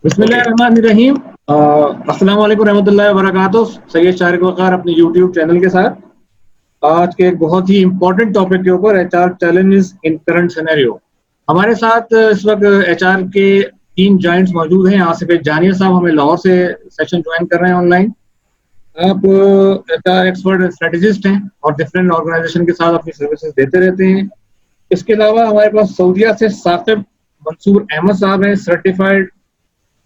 बिस्मिल्लाहिर्रहमानिर्रहीम। अस्सलाम वालेकुम रहमतुल्लाहि व बरकातुहू। सैयद शारिक वक़ार अपने यूट्यूब चैनल के साथ आज के एक बहुत ही इम्पोर्टेंट टॉपिक के ऊपर HR challenges in current scenario. हमारे साथ इस वक्त एचआर के 3 जॉइंट्स मौजूद हैं। आसिफ जानिया साहब हमें लाहौर से सेशन ज्वाइन कर रहे हैं ऑनलाइन। आप एचआर एक्सपर्ट स्ट्रेटेजिस्ट हैं और डिफरेंट ऑर्गेनाइजेशन के साथ अपनी सर्विसेज देते रहते हैं। इसके अलावा हमारे पास सऊदीया से साकिब मंसूर अहमद साहब हैं, सर्टिफाइड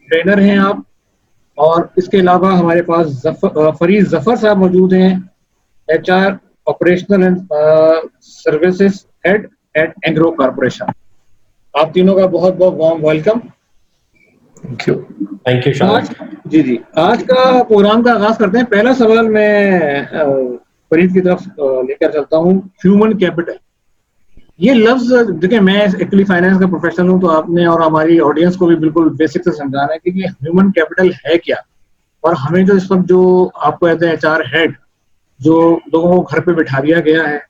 ट्रेनर हैं आप। और इसके अलावा हमारे पास फरीद जफर साहब मौजूद हैं, HR operational and services head at Engro corporation. आप तीनों का बहुत बहुत वार्म वेलकम। थैंक यू आज जी आज का प्रोग्राम का आगाज करते हैं। पहला सवाल मैं फरीद की तरफ लेकर चलता हूँ। ह्यूमन कैपिटल, ये लफ्ज देखिए, मैं एक्चुअली फाइनेंस का प्रोफेशनल हूँ, तो आपने और हमारी ऑडियंस को भी बिल्कुल बेसिक से समझाना है कि ये ह्यूमन कैपिटल है क्या। और हमें जो इस वक्त जो आपको कहते हैं एचआर हेड, जो लोगों को घर पे बिठा दिया गया है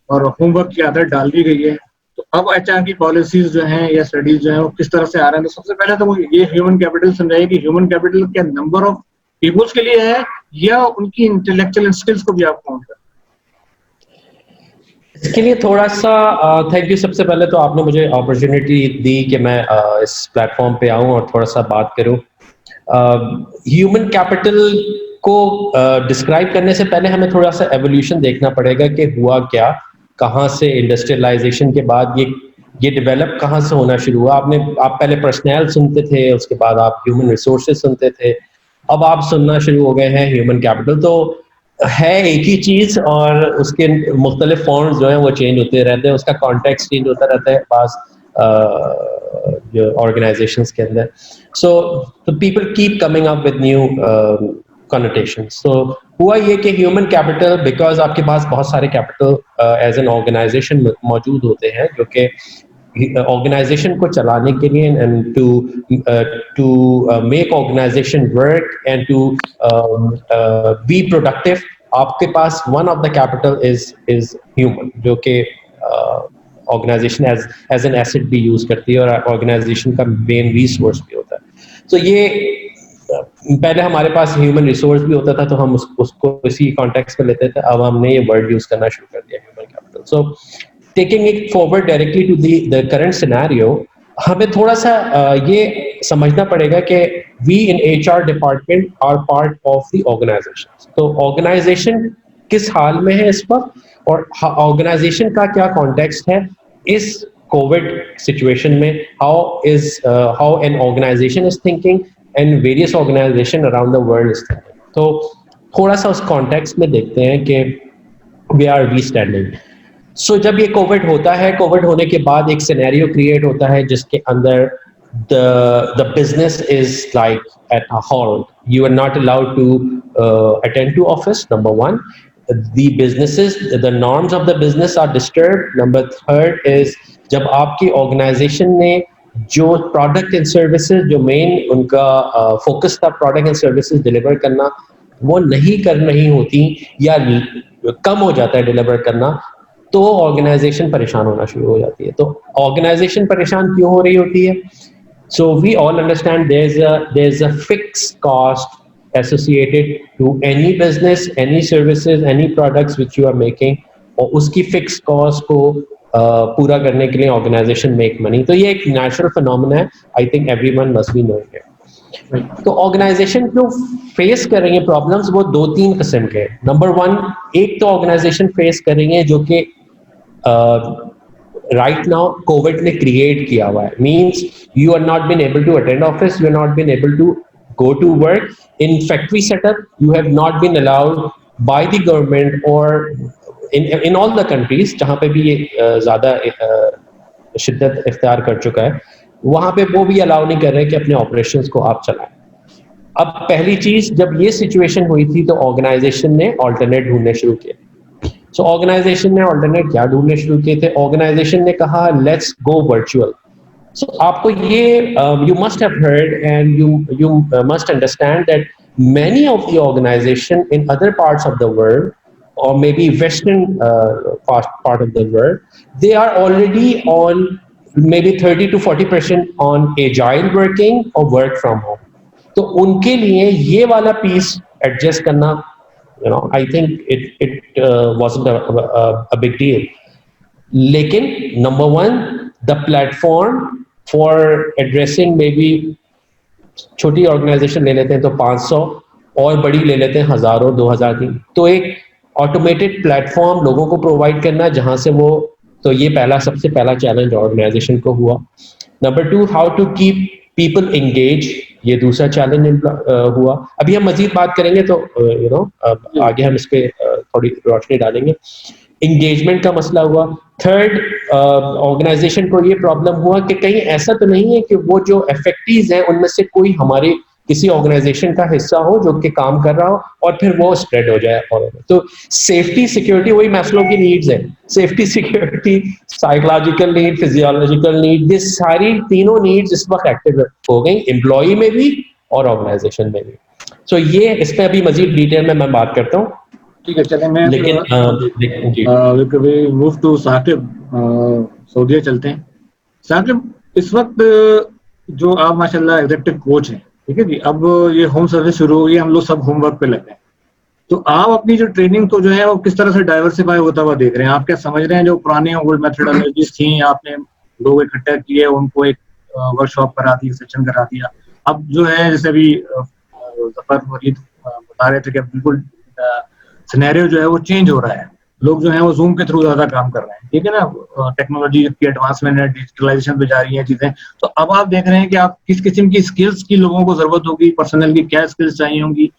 और होमवर्क की आदत डाल दी गई है, तो अब एचआर की पॉलिसीज जो हैं या स्टडीज जो हैं वो किस तरह से आ रहे हैं। तो सबसे पहले तो वो ये ह्यूमन कैपिटल समझाइए कि ह्यूमन कैपिटल क्या नंबर ऑफ पीपल्स के लिए है या उनकी इंटेलेक्चुअल स्किल्स को भी आप काउंट करें। इसके लिए थोड़ा सा थैंक यू। सबसे पहले तो आपने मुझे अपॉर्चुनिटी दी कि मैं इस प्लेटफॉर्म पे आऊं और थोड़ा सा बात करूं। ह्यूमन कैपिटल को डिस्क्राइब करने से पहले हमें थोड़ा सा एवोल्यूशन देखना पड़ेगा कि हुआ क्या, कहाँ से इंडस्ट्रियलाइजेशन के बाद ये डेवलप कहाँ से होना शुरू हुआ। आप पहले पर्सनल सुनते थे, उसके बाद आप ह्यूमन रिसोर्सेज सुनते थे, अब आप सुनना शुरू हो गए हैं ह्यूमन कैपिटल। तो है एक ही चीज और उसके मुख्तलिफ फॉर्म्स जो है वो चेंज होते रहते हैं, उसका कॉन्टेक्स्ट चेंज होता रहता है पास जो ऑर्गेनाइजेशंस के अंदर। So people keep coming up with new connotations. So हुआ ये कि ह्यूमन कैपिटल, बिकॉज आपके पास बहुत सारे कैपिटल एज एन ऑर्गेनाइजेशन मौजूद होते हैं जो कि ऑर्गेनाइजेशन को चलाने के लिए and to make organisation work and to be productive, आपके पास one of the capital is human, जो कि ऑर्गेनाइजेशन एज एन एसेट भी यूज करती है और ऑर्गेनाइजेशन का मेन रिसोर्स भी होता है। तो ये पहले हमारे पास ह्यूमन रिसोर्स भी होता था तो हम उसको इसी कॉन्टेक्स्ट में लेते थे, अब हमने ये वर्ड यूज करना शुरू कर दिया human capital. So taking it forward directly to the current scenario, हमें थोड़ा सा ये समझना पड़ेगा कि we in HR department are part of the organisation. तो ऑर्गेनाइजेशन किस हाल में है इस वक्त और ऑर्गेनाइजेशन का क्या कॉन्टेक्स्ट है इस कोविड सिचुएशन में, how an organisation is thinking and various organisation around the world is thinking. तो थोड़ा सा उस कॉन्टेक्स्ट में देखते हैं कि where are we standing. So जब ये कोविड होता है, कोविड होने के बाद एक सिनेरियो क्रिएट होता है जिसके अंदर the business is like at a halt. You are not allowed to attend to office, number one. The businesses, the norms of the business are disturbed. Number third is जब आपकी organisation ने जो product and services, जो main उनका focus था product and services deliver करना, वो नहीं कर रही होती या कम हो जाता है डिलीवर करना, तो ऑर्गेनाइजेशन परेशान होना शुरू हो जाती है। तो ऑर्गेनाइजेशन परेशान क्यों हो रही होती है? So we all understand there's a fixed cost associated to any business, any services, any products which you are making, और उसकी fixed cost को पूरा करने के लिए ऑर्गेनाइजेशन मेक मनी। तो ये एक नेचुरल फिनोमेना है, I think everyone must be knowing it. तो ऑर्गेनाइजेशन जो फेस कर रही है प्रॉब्लम्स वो 2-3 किस्म के। नंबर 1, एक तो ऑर्गेनाइजेशन फेस कर रही है जो कि right now COVID ने create किया हुआ है, means you are not been able to attend office, you are not been able to go to work in factory setup, you have not been allowed by the government or in all the countries जहाँ पे भी ये ज़्यादा शिद्दत इख्तियार कर चुका है, वहाँ पे वो भी अलाउ नहीं कर रहे कि अपने ऑपरेशंस को आप चलाएं। अब पहली चीज, जब ये सिचुएशन हुई थी तो ऑर्गेनाइजेशन ने ऑल्टरनेट ढूंढने शुरू किए। सो ऑर्गेनाइजेशन ने ऑल्टरनेट क्या ढूंढने शुरू किए थे? ऑर्गेनाइजेशन ने कहा लेट्स गो वर्चुअल। सो आपको ये you must have heard and you must understand that many of the organization in other parts of the world or maybe western part of the world, they are already on maybe 30 to 40% on agile working or work from home. तो उनके लिए ये वाला piece adjust करना, I think it wasn't a big deal. लेकिन number one, the platform for addressing maybe, छोटी organisation ले लेते हैं तो 500, और बड़ी ले लेते हैं हजारों 2000 की, तो एक ऑटोमेटेड प्लेटफॉर्म लोगों को प्रोवाइड करना जहां से वो, तो ये पहला, सबसे पहला चैलेंज ऑर्गेनाइजेशन को हुआ. Number two, how to keep people engage, ये दूसरा चैलेंज हुआ. अभी हम मजीद बात करेंगे तो आगे हम इस पे थोड़ी रोशनी डालेंगे. इंगेजमेंट का मसला हुआ. थर्ड, ऑर्गेनाइजेशन को ये प्रॉब्लम हुआ कि कहीं ऐसा तो नहीं है कि वो जो अफेक्टीज हैं उनमें से कोई हमारे किसी ऑर्गेनाइजेशन का हिस्सा हो जो कि काम कर रहा हो और फिर वो स्प्रेड हो जाए. और तो सेफ्टी सिक्योरिटी, वही मैस्लो की नीड्स है, safety security, psychological need, physiological need, ये सारी तीनों नीड्स इस वक्त एक्टिव हो गई, एम्प्लॉई में भी और ऑर्गेनाइजेशन में भी. सो ये इस पे अभी मजीद डिटेल में मैं बात करता हूँ. ठीक है, चलें. मैं लेकिन कभी मूव टू साकिब, सऊदीया चलते हैं. साकिब, इस वक्त जो आप माशाल्लाह एग्जीक्यूटिव कोच हैं, ठीक है जी, अब ये होम सर्विस शुरू हो गई, हम लोग सब होमवर्क पे लगे हैं, तो आप अपनी जो ट्रेनिंग को जो है वो किस तरह से डाइवर्सिफाई होता हुआ देख रहे हैं? आप क्या समझ रहे हैं जो पुरानी ओल्ड मेथोडोलॉजीज थी, आपने लोग इकट्ठा किए, उनको एक वर्कशॉप करा दी, सेशन करा दिया, अब जो है जैसे अभी जफर फरीद बता रहे थे कि बिल्कुल सिनेरियो जो है वो चेंज हो रहा है, लोग जो है वो जूम के थ्रू ज्यादा काम कर रहे हैं, ठीक है ना, टेक्नोलॉजी की एडवांसमेंट है, डिजिटलाइजेशन पे जा रही है चीजें, तो अब आप देख रहे हैं कि आप किस किस्म की स्किल्स की लोगों को जरूरत होगी, पर्सनल की क्या स्किल्स चाहिए होंगी,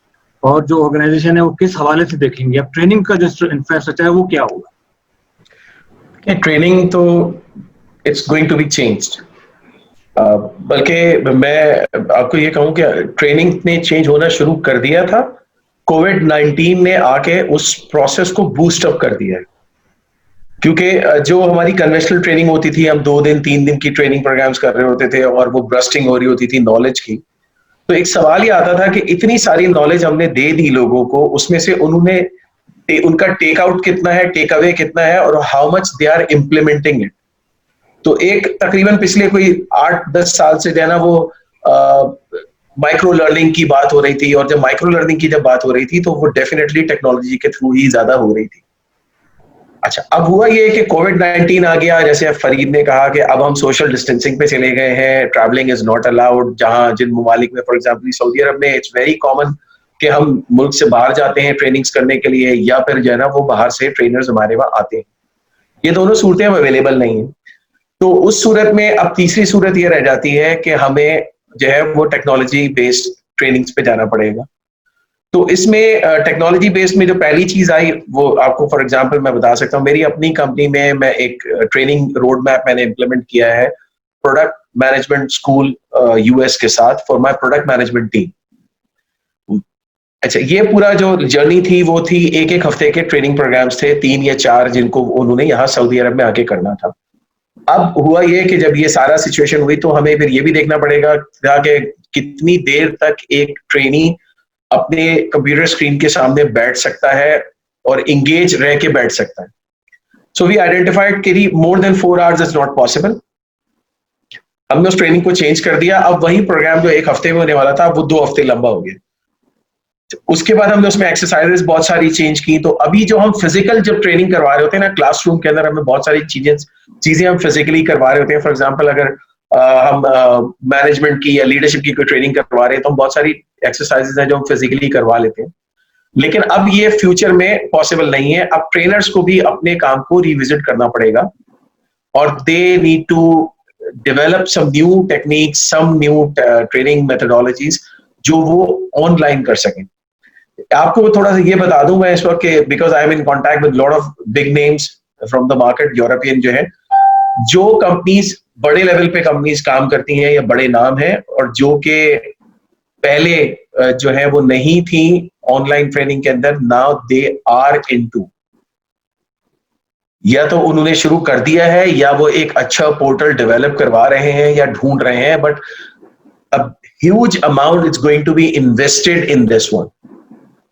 और जो ऑर्गेनाइजेशन है वो किस हवाले से देखेंगे, अब ट्रेनिंग का जो इंफ्रास्ट्रक्चर है वो क्या होगा? ट्रेनिंग तो it's going to be changed, बल्कि मैं आपको ये कहूं कि ट्रेनिंग ने चेंज होना शुरू कर दिया था, कोविड-19 ने आके उस प्रोसेस को बूस्ट अप कर दिया है. क्योंकि जो हमारी कन्वेंशनल ट्रेनिंग होती थी, हम 2 दिन 3 दिन की ट्रेनिंग प्रोग्राम्स कर रहे होते थे और वो ब्रस्टिंग हो रही होती थी नॉलेज की, तो एक सवाल ये आता था कि इतनी सारी नॉलेज हमने दे दी लोगों को, उसमें से उनका टेक आउट कितना है, टेक अवे कितना है, और how much they are implementing it. तो एक तकरीबन पिछले कोई 8-10 साल से जो है ना वो माइक्रो लर्निंग की बात हो रही थी, और जब माइक्रो लर्निंग की जब बात हो रही थी तो वो डेफिनेटली टेक्नोलॉजी के थ्रू ही ज्यादा हो रही थी. अच्छा, अब हुआ ये कि कोविड-19 आ गया, जैसे फरीद ने कहा कि अब हम सोशल डिस्टेंसिंग पे चले गए हैं, ट्रैवलिंग इज नॉट अलाउड, जहां जिन ममालिक में, फॉर एग्जांपल सऊदी अरब में इट्स वेरी कॉमन कि हम मुल्क से बाहर जाते हैं ट्रेनिंग्स करने के लिए, या फिर जो है ना वो बाहर से ट्रेनर्स हमारे वहां आते हैं. ये दोनों सूरतें अवेलेबल नहीं है. तो उस सूरत में अब तीसरी सूरत ये रह जाती है कि हमें जो है वो टेक्नोलॉजी बेस्ड ट्रेनिंग्स पे जाना पड़ेगा. तो इसमें टेक्नोलॉजी बेस्ड में जो पहली चीज आई वो आपको फॉर एग्जांपल मैं बता सकता हूँ. मेरी अपनी कंपनी में मैं एक ट्रेनिंग रोड मैप मैंने इम्प्लीमेंट किया है, प्रोडक्ट मैनेजमेंट स्कूल यूएस के साथ, for my product management team. अच्छा, ये पूरा जो जर्नी थी वो थी एक हफ्ते के ट्रेनिंग प्रोग्राम्स थे, 3 या 4, जिनको उन्होंने यहाँ सऊदी अरब में आके करना था. अब हुआ ये कि जब ये सारा सिचुएशन हुई तो हमें फिर ये भी देखना पड़ेगा कि कितनी देर तक एक ट्रेनी अपने कंप्यूटर स्क्रीन के सामने बैठ सकता है और इंगेज रह के बैठ सकता है. सो वी आइडेंटिफाइड कि more than 4 hours is not possible. हमने उस ट्रेनिंग को चेंज कर दिया. अब वही प्रोग्राम जो 1 हफ्ते में होने वाला था वो 2 हफ्ते लंबा हो गया. उसके बाद हमने उसमें एक्सरसाइजेस बहुत सारी चेंज की. तो अभी जो हम फिजिकल जब ट्रेनिंग करवा रहे होते हैं ना, क्लासरूम के अंदर हमें बहुत सारी चीजें हम फिजिकली करवा रहे होते हैं. फॉर एग्जांपल अगर हम मैनेजमेंट की या लीडरशिप की कोई ट्रेनिंग करवा रहे हैं तो हम बहुत सारी एक्सरसाइजेस हैं जो हम फिजिकली करवा लेते हैं. लेकिन अब ये फ्यूचर में पॉसिबल नहीं है. अब ट्रेनर्स को भी अपने काम को रिविजिट करना पड़ेगा, और they need to develop some new techniques, some new training methodologies जो वो ऑनलाइन कर सकें. आपको थोड़ा सा ये बता दूं मैं इस वक्त, because I am in contact with lot of big names from the market, European जो है, जो कंपनीज बड़े लेवल पे कंपनीज काम करती हैं या बड़े नाम हैं, और जो कि पहले जो है वो नहीं थी ऑनलाइन ट्रेनिंग के अंदर, नाउ दे आर इनटू, या तो उन्होंने शुरू कर दिया है या वो एक अच्छा पोर्टल डेवलप करवा रहे हैं या ढूंढ रहे हैं. But a huge amount is going to be invested in this one.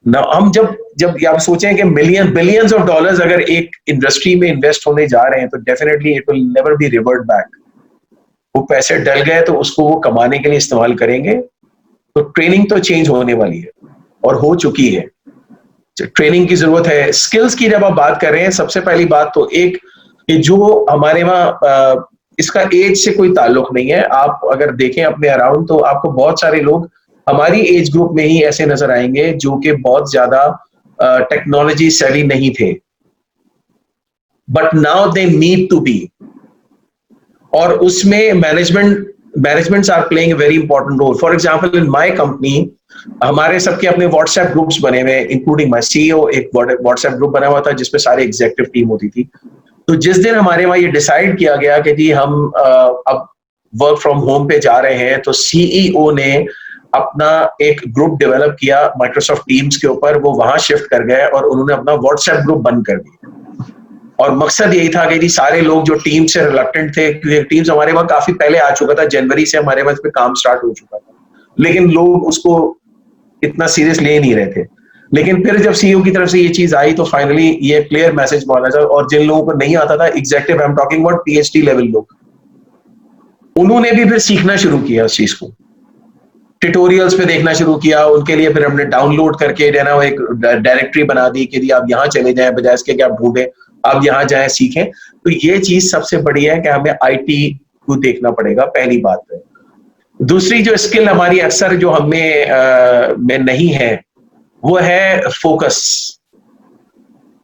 Now हम जब आप सोचें कि बिलियंस ऑफ डॉलर्स अगर एक इंडस्ट्री में इन्वेस्ट होने जा रहे हैं तो definitely it will never be revert back. वो पैसे डल गए तो उसको वो कमाने के लिए इस्तेमाल करेंगे. तो ट्रेनिंग तो चेंज होने वाली है और हो चुकी है। ट्रेनिंग की जरूरत है। स्किल्स की जब आप बात कर रहे हैं, सबसे पहली बात तो एक कि जो हमारे वहाँ इसका एज से कोई ताल्लुक नहीं है। आप अगर देखें अपने अराउंड तो आपको बहुत सारे लोग हमारी एज ग्रुप में ही ऐसे नजर आएंगे जो कि बहुत ज्यादा टेक्नोलॉजी सेवी नहीं थे, but now they need to be. और उसमें managements are playing very important role. For example in my company हमारे सबके अपने व्हाट्सएप ग्रुप्स बने हुए, इंक्लूडिंग माय सीईओ, एक व्हाट्सएप ग्रुप बना हुआ था जिसपे सारी एग्जीक्यूटिव टीम होती थी। तो जिस दिन हमारे वहां ये डिसाइड किया गया कि जी हम अब वर्क फ्रॉम होम पे जा रहे हैं, तो सीईओ ने अपना एक ग्रुप डेवलप किया माइक्रोसॉफ्ट टीम्स के ऊपर, वो वहां शिफ्ट कर गए और उन्होंने अपना व्हाट्सएप ग्रुप बंद कर दिया। और मकसद यही था कि जी सारे लोग जो टीम से रिलक्टेंट थे, क्योंकि टीम्स हमारे वहां काफी पहले आ चुका था, जनवरी से हमारे वहां इस पे काम स्टार्ट हो चुका था, लेकिन लोग उसको इतना सीरियस ले नहीं रहे थे। लेकिन फिर जब सीईओ की तरफ से ये चीज आई तो फाइनली ये क्लियर मैसेज पहुंचा था, और जिन लोगों को नहीं आता था, executive I am talking about PhD level लोग, उन्होंने भी फिर सीखना शुरू किया उस चीज को, ट्यूटोरियल्स पे देखना शुरू किया। उनके लिए फिर हमने डाउनलोड करके जो है ना वो एक डायरेक्टरी बना दी कि जी आप यहाँ चले जाएं, बजाय इसके कि आप ढूंढें, आप यहाँ जाएं सीखें। तो ये चीज सबसे बड़ी है कि हमें आईटी को देखना पड़ेगा, पहली बात है। दूसरी जो स्किल हमारी अक्सर जो हमें में नहीं है वो है फोकस।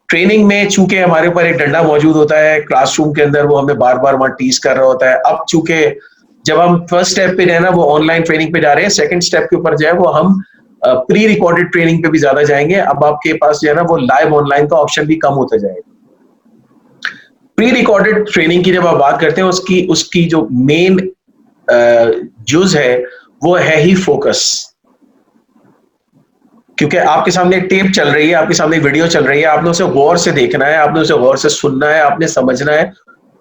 ट्रेनिंग में चूंकि हमारे ऊपर एक डंडा मौजूद होता है क्लासरूम के अंदर, वो हमें बार बार वहां टीज कर रहा होता है। अब चूंकि जब हम फर्स्ट स्टेप पे जाए ना वो ऑनलाइन ट्रेनिंग पे जा रहे हैं, सेकंड स्टेप के ऊपर जाए वो हम प्री रिकॉर्डेड ट्रेनिंग पे भी ज्यादा जाएंगे। अब आपके पास जो है ना वो लाइव ऑनलाइन का ऑप्शन भी कम होता जाएगा। प्री रिकॉर्डेड ट्रेनिंग की जब आप बात करते हैं उसकी जो मेन जुज है वो है ही फोकस। क्योंकि आपके सामने टेप चल रही है, आपके सामने वीडियो चल रही है, आपने उसे गौर से देखना है, आपने उसे गौर से सुनना है, आपने समझना है।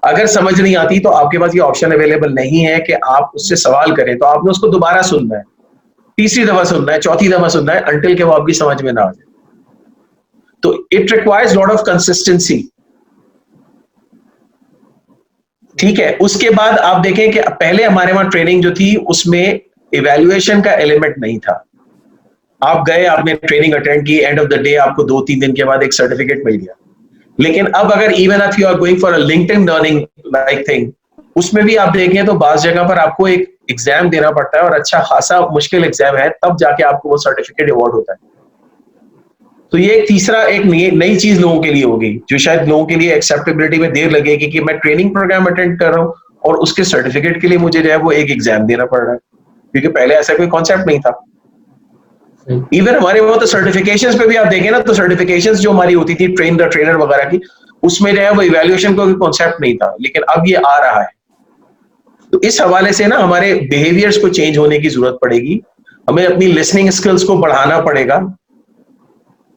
अगर समझ नहीं आती तो आपके पास ये ऑप्शन अवेलेबल नहीं है कि आप उससे सवाल करें, तो आपने उसको दोबारा सुनना है, तीसरी दफा सुनना है, चौथी दफा सुनना है, अंटिल के वो आपकी समझ में ना आ जाए। तो it requires lot of consistency. ठीक है, उसके बाद आप देखें कि पहले हमारे वहां ट्रेनिंग जो थी उसमें इवैल्यूएशन का एलिमेंट नहीं था। आप गए, आपने ट्रेनिंग अटेंड की, एंड ऑफ द डे आपको 2-3 दिन के बाद एक सर्टिफिकेट मिल गया। लेकिन अब अगर even if you are going for a LinkedIn learning like thing, उसमें भी आप देखें तो बाज जगह पर आपको एक एग्जाम देना पड़ता है, और अच्छा खासा मुश्किल एग्जाम है, तब जाके आपको वो सर्टिफिकेट अवार्ड होता है। तो ये एक नई चीज लोगों के लिए होगी, जो शायद लोगों के लिए एक्सेप्टेबिलिटी में देर लगेगी कि मैं ट्रेनिंग प्रोग्राम अटेंड कर रहा हूँ और उसके सर्टिफिकेट के लिए मुझे जो है वो एक एग्जाम देना पड़ रहा है, क्योंकि पहले ऐसा कोई कॉन्सेप्ट नहीं था। इवन हमारे वहां तो सर्टिफिकेशंस पे भी आप देखें ना, तो सर्टिफिकेशंस जो हमारी होती थी ट्रेनर वगैरह की, उसमें जो है वो इवैल्यूएशन का कोई कॉन्सेप्ट नहीं था, लेकिन अब ये आ रहा है। तो इस हवाले से ना हमारे बिहेवियर्स को चेंज होने की जरूरत पड़ेगी। हमें अपनी लिसनिंग स्किल्स को बढ़ाना पड़ेगा।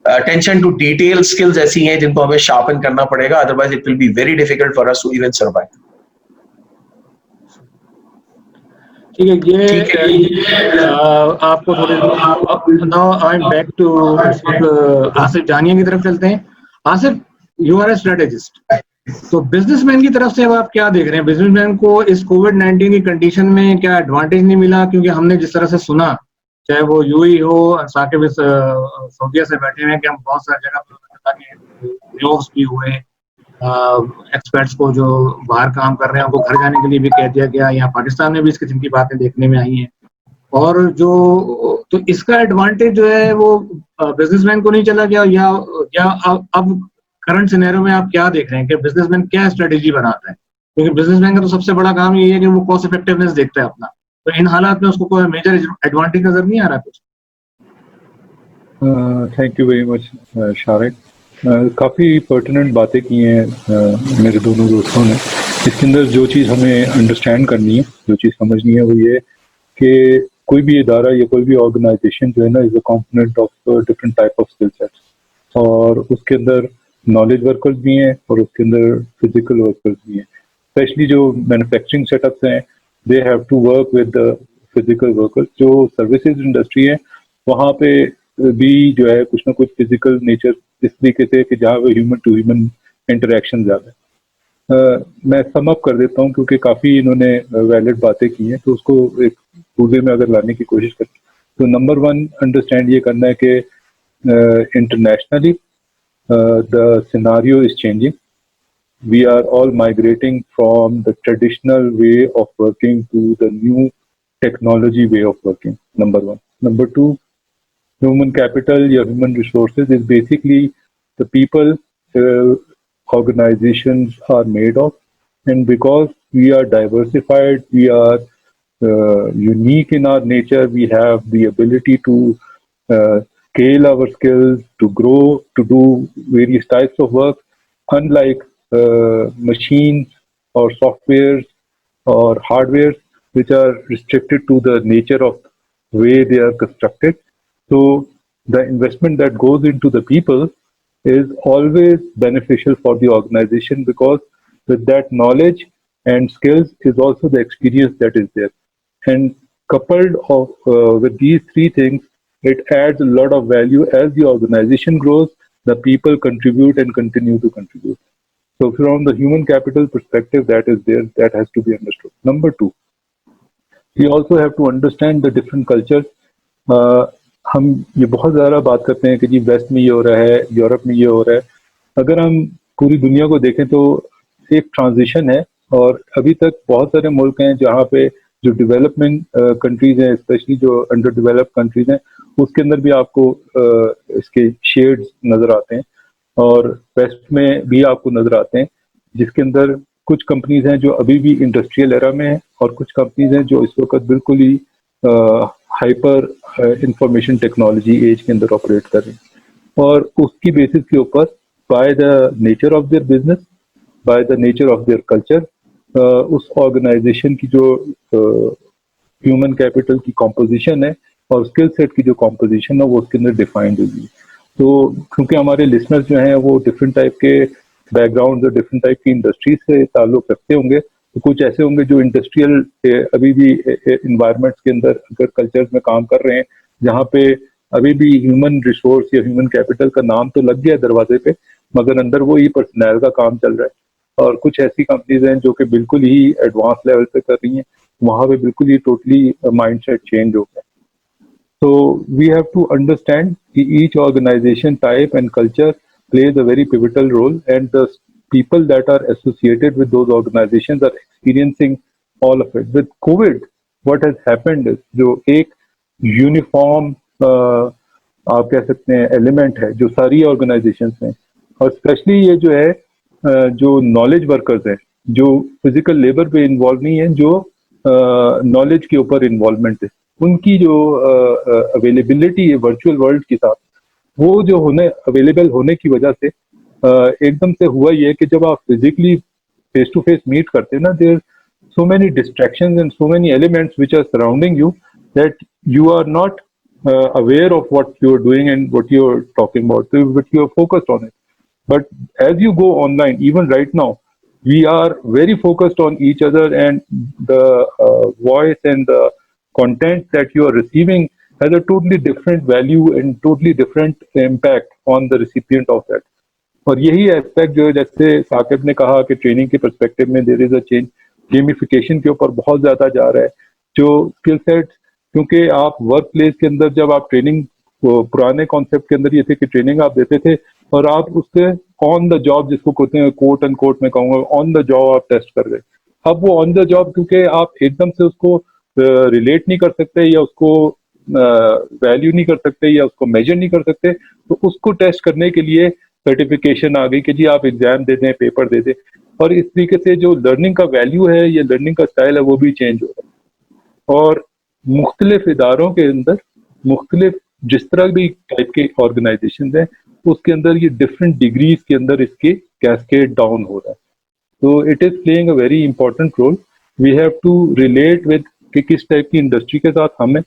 अटेंशन टू डिटेल स्किल्स ऐसी हैं जिनको हमें शार्पन करना पड़ेगा, otherwise it will be very difficult for us to even survive. ठीक है, ये आपको थोड़े now I am back to Asif Jania की तरफ चलते हैं। Asif, you are a strategist, तो बिजनेसमैन की तरफ से अब आप क्या देख रहे हैं? बिजनेसमैन को इस कोविड-19 की कंडीशन में क्या एडवांटेज नहीं मिला? क्योंकि हमने जिस तरह से सुना, चाहे वो यूएई हो, साकिब इस सऊदीया से बैठे हुए हैं कि हम बहुत सारी जगह जॉब्स भी हुए, एक्सपर्ट्स को जो बाहर काम कर रहे हैं उनको घर जाने के लिए भी कह दिया गया। यहाँ पाकिस्तान में भी इस किस्म की बातें देखने में आई हैं। और तो इसका एडवांटेज जो है वो बिजनेसमैन को नहीं चला गया, या अब करंट सिनेरियो में आप क्या देख रहे हैं कि बिजनेसमैन क्या स्ट्रेटेजी बनाता है? क्योंकि बिजनेसमैन का तो सबसे बड़ा काम ये है कि वो कॉस्ट इफेक्टिवनेस देखता है अपना, तो इन हालात में उसको कोई मेजर एडवांटेज नजर नहीं आ रहा कुछ। Thank you very much Shariq. काफ़ी पर्टिनेंट बातें की हैं मेरे दोनों दोस्तों ने। इसके अंदर जो चीज़ हमें अंडरस्टैंड करनी है, जो चीज़ समझनी है, वो ये कि कोई भी इदारा या कोई भी ऑर्गेनाइजेशन जो है ना is a component of different type of skill sets, और उसके अंदर नॉलेज वर्कर्स भी हैं और उसके अंदर फिजिकल वर्कर्स भी हैं। स्पेशली जो मैन्युफैक्चरिंग सेटअप्स हैं, they have to work with the physical workers. जो सर्विसेज इंडस्ट्री है वहाँ पे भी जो है कुछ ना कुछ फिजिकल नेचर इस तरीके से कि जहाँ पे ह्यूमन टू ह्यूमन इंटरेक्शन ज़्यादा है। मैं सम अप कर देता हूँ क्योंकि काफ़ी इन्होंने वैलिड बातें की हैं, तो उसको एक पूरे में अगर लाने की कोशिश करें तो नंबर वन अंडरस्टैंड ये करना है कि internationally the scenario is changing. We are all migrating from the traditional way of working to the new technology way of working, number one. Number two, human capital, your human resources is basically the people organizations are made of. And because we are diversified, we are unique in our nature, we have the ability to scale our skills, to grow, to do various types of work, unlike machines or softwares or hardwares, which are restricted to the nature of way they are constructed. So the investment that goes into the people is always beneficial for the organization, because with that knowledge and skills is also the experience that is there. And coupled with these three things, it adds a lot of value. As the organization grows, the people contribute and continue to contribute. So from the human capital perspective, that is there, that has to be understood. Number two, we also have to understand the different cultures. हम ये बहुत ज़्यादा बात करते हैं कि जी waste में ये हो रहा है, यूरोप में ये हो रहा है. अगर हम पूरी दुनिया को देखें तो एक ट्रांजिशन है, और अभी तक बहुत सारे मुल्क हैं जहाँ पे जो डेवलपमेंट कंट्रीज हैं, स्पेशली जो अंडर डेवलप्ड कंट्रीज हैं, उसके अंदर भी आपको इसके शेड्स नज़र आते हैं, और वेस्ट में भी आपको नज़र आते हैं, जिसके अंदर कुछ कंपनीज हैं जो अभी भी इंडस्ट्रियल एरा में हैं, और कुछ कंपनीज हैं जो इस वक्त बिल्कुल ही हाइपर इंफॉर्मेशन टेक्नोलॉजी एज के अंदर ऑपरेट कर रही हैं. और उसकी बेसिस के ऊपर by the nature of their business, by the nature of their culture, उस ऑर्गेनाइजेशन की जो ह्यूमन कैपिटल की कॉम्पोजिशन है और स्किल सेट की जो कॉम्पोजिशन है वो उसके अंदर डिफाइंड होगी. तो क्योंकि हमारे लिसनर्स जो हैं वो डिफरेंट टाइप के बैकग्राउंड और डिफरेंट टाइप की इंडस्ट्री से ताल्लुक रखते होंगे, तो कुछ ऐसे होंगे जो इंडस्ट्रियल अभी भी इन्वायरमेंट्स के अंदर अगर कल्चर्स में काम कर रहे हैं जहाँ पे अभी भी ह्यूमन रिसोर्स या ह्यूमन कैपिटल का नाम तो लग गया दरवाजे पे, मगर अंदर वो ही पर्सनल का काम चल रहा है. और कुछ ऐसी कंपनीज हैं जो कि बिल्कुल ही एडवांस लेवल पे कर रही हैं, वहाँ पे बिल्कुल ही टोटली माइंडसेट चेंज हो गया. So we have to understand each organization type and culture plays a very pivotal role, and the people that are associated with those organizations are experiencing all of it. With COVID, what has happened is जो एक uniform आप कह सकते हैं element है जो सारी organisations हैं, और स्पेशली ये जो है जो नॉलेज वर्कर्स हैं, जो फिजिकल लेबर पे इन्वॉल्व नहीं है, जो नॉलेज के ऊपर इन्वॉल्वमेंट है, उनकी जो अवेलेबिलिटी है वर्चुअल वर्ल्ड के साथ, वो जो होने अवेलेबल होने की वजह से एकदम से हुआ ये कि जब आप physically face to face meet करते हैं ना, there so many distractions and so many elements which are surrounding you that you are not aware of what you are doing and what you are talking about, but you are focused on it. But as you go online, even right now, we are very focused on each other, and the voice and the content that you are receiving has a totally different value and totally different impact on the recipient of that. और यही aspect जो जैसे साकिब ने कहा कि training के perspective में there is a change, gamification के ऊपर बहुत ज्यादा जा रहा है. जो स्किल सेट्स, क्योंकि आप वर्क प्लेस के अंदर जब आप ट्रेनिंग, पुराने कॉन्सेप्ट के अंदर ये थे कि ट्रेनिंग आप देते थे और आप उससे ऑन द जॉब, जिसको कहते हैं कोट एंड कोट में कहूँगा, ऑन द जॉब आप टेस्ट कर गए. अब वो ऑन द जॉब क्योंकि आप एकदम से उसको रिलेट नहीं कर सकते, या उसको वैल्यू नहीं कर सकते, या उसको मेजर नहीं कर सकते, तो उसको टेस्ट करने के लिए सर्टिफिकेशन आ गई कि जी आप एग्जाम दे दें, पेपर दे दें. और इस तरीके से जो लर्निंग का वैल्यू है या लर्निंग का स्टाइल है वो भी चेंज हो रहा है. और मुख्तलिफ इदारों के अंदर मुख्तलिफ जिस तरह भी टाइप के ऑर्गेनाइजेशन हैं, उसके अंदर ये डिफरेंट डिग्रीज के अंदर इसके कैस्केड डाउन हो रहा है. तो it is playing a very important role. We have to relate with कि किस टाइप की इंडस्ट्री के साथ हम हैं.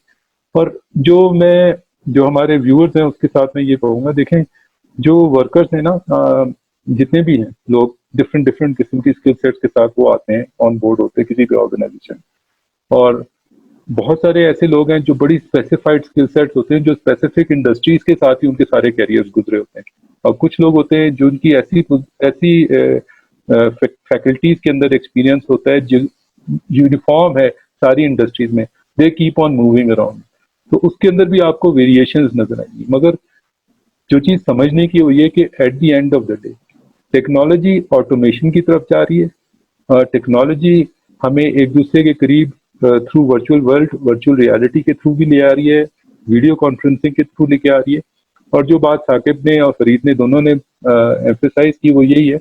और जो हमारे व्यूअर्स हैं उसके साथ मैं ये कहूँगा, देखें जो वर्कर्स हैं ना, जितने भी हैं लोग, डिफरेंट किस्म की स्किल सेट्स के साथ वो आते हैं, ऑन बोर्ड होते हैं किसी भी ऑर्गेनाइजेशन. और बहुत सारे ऐसे लोग हैं जो बड़ी स्पेसिफाइड स्किल सेट्स होते हैं, जो स्पेसिफिक इंडस्ट्रीज के साथ ही उनके सारे कैरियर्स गुजरे होते हैं. और कुछ लोग होते हैं जो उनकी ऐसी फैकल्टीज के अंदर एक्सपीरियंस होता है जो यूनिफॉर्म है सारी इंडस्ट्रीज में, they keep on moving around. तो उसके अंदर भी आपको वेरिएशंस नजर आएंगी। मगर जो चीज समझने की वो ये कि at the end of the day technology automation की तरफ जा रही है। टेक्नोलॉजी हमें एक दूसरे के करीब through virtual world, virtual reality के थ्रू भी ले आ रही है, वीडियो कॉन्फ्रेंसिंग के थ्रू लेके आ रही है। और जो बात साकिब ने और फरीद ने दोनों ने एम्फेसाइज की वो यही है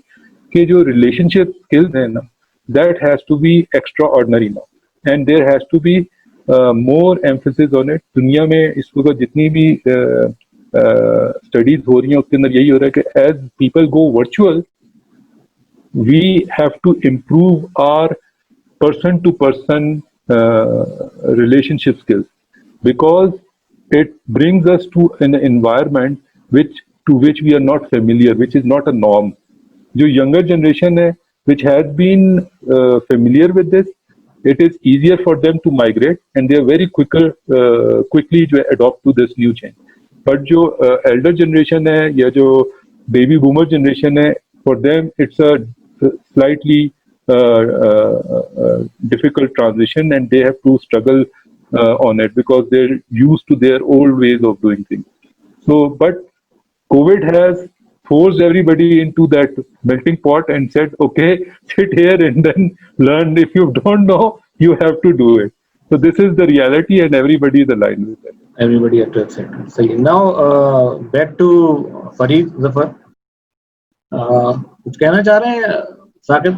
कि जो रिलेशनशिप स्किल्स है ना, that has to be extraordinary now and there has to be more emphasis on it. दुनिया में इस वक्त जितनी भी स्टडीज हो रही हैं उसके अंदर यही हो रहा है कि as people go virtual we have to improve our person to person relationship skills, because it brings us to an environment to which we are not familiar, which is not a norm. जो younger generation है which has been familiar with this, it is easier for them to migrate and they are very quickly to adopt to this new change. But जो elder generation है या जो baby boomer generation है, for them it's a slightly difficult transition and they have to struggle on it because they're used to their old ways of doing things. So, but COVID has forced everybody into that melting pot and said, okay, sit here and then learn. If you don't know, you have to do it. So this is the reality and everybody is aligned with it. Everybody have to accept it. So now back to Farid Zafar. कुछ कहना चाह रहे हैं साकिब?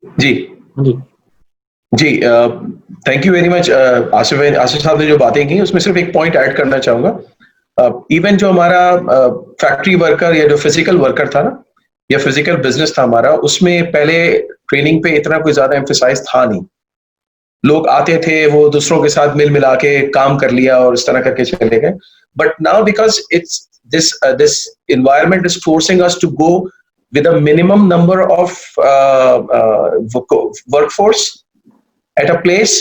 जी जी जी, thank you very much. Asif साहब ने जो बातें की उसमें सिर्फ एक पॉइंट ऐड करना चाहूंगा। इवन जो हमारा फैक्ट्री वर्कर या जो फिजिकल वर्कर था ना, या फिजिकल बिजनेस था हमारा, उसमें पहले ट्रेनिंग पे इतना कोई ज्यादा एम्फेसाइज था नहीं। लोग आते थे, वो दूसरों के साथ मिल मिला के काम कर लिया और इस तरह करके चले गए। But now because it's this environment is forcing us to go with a minimum number of workforce at a place,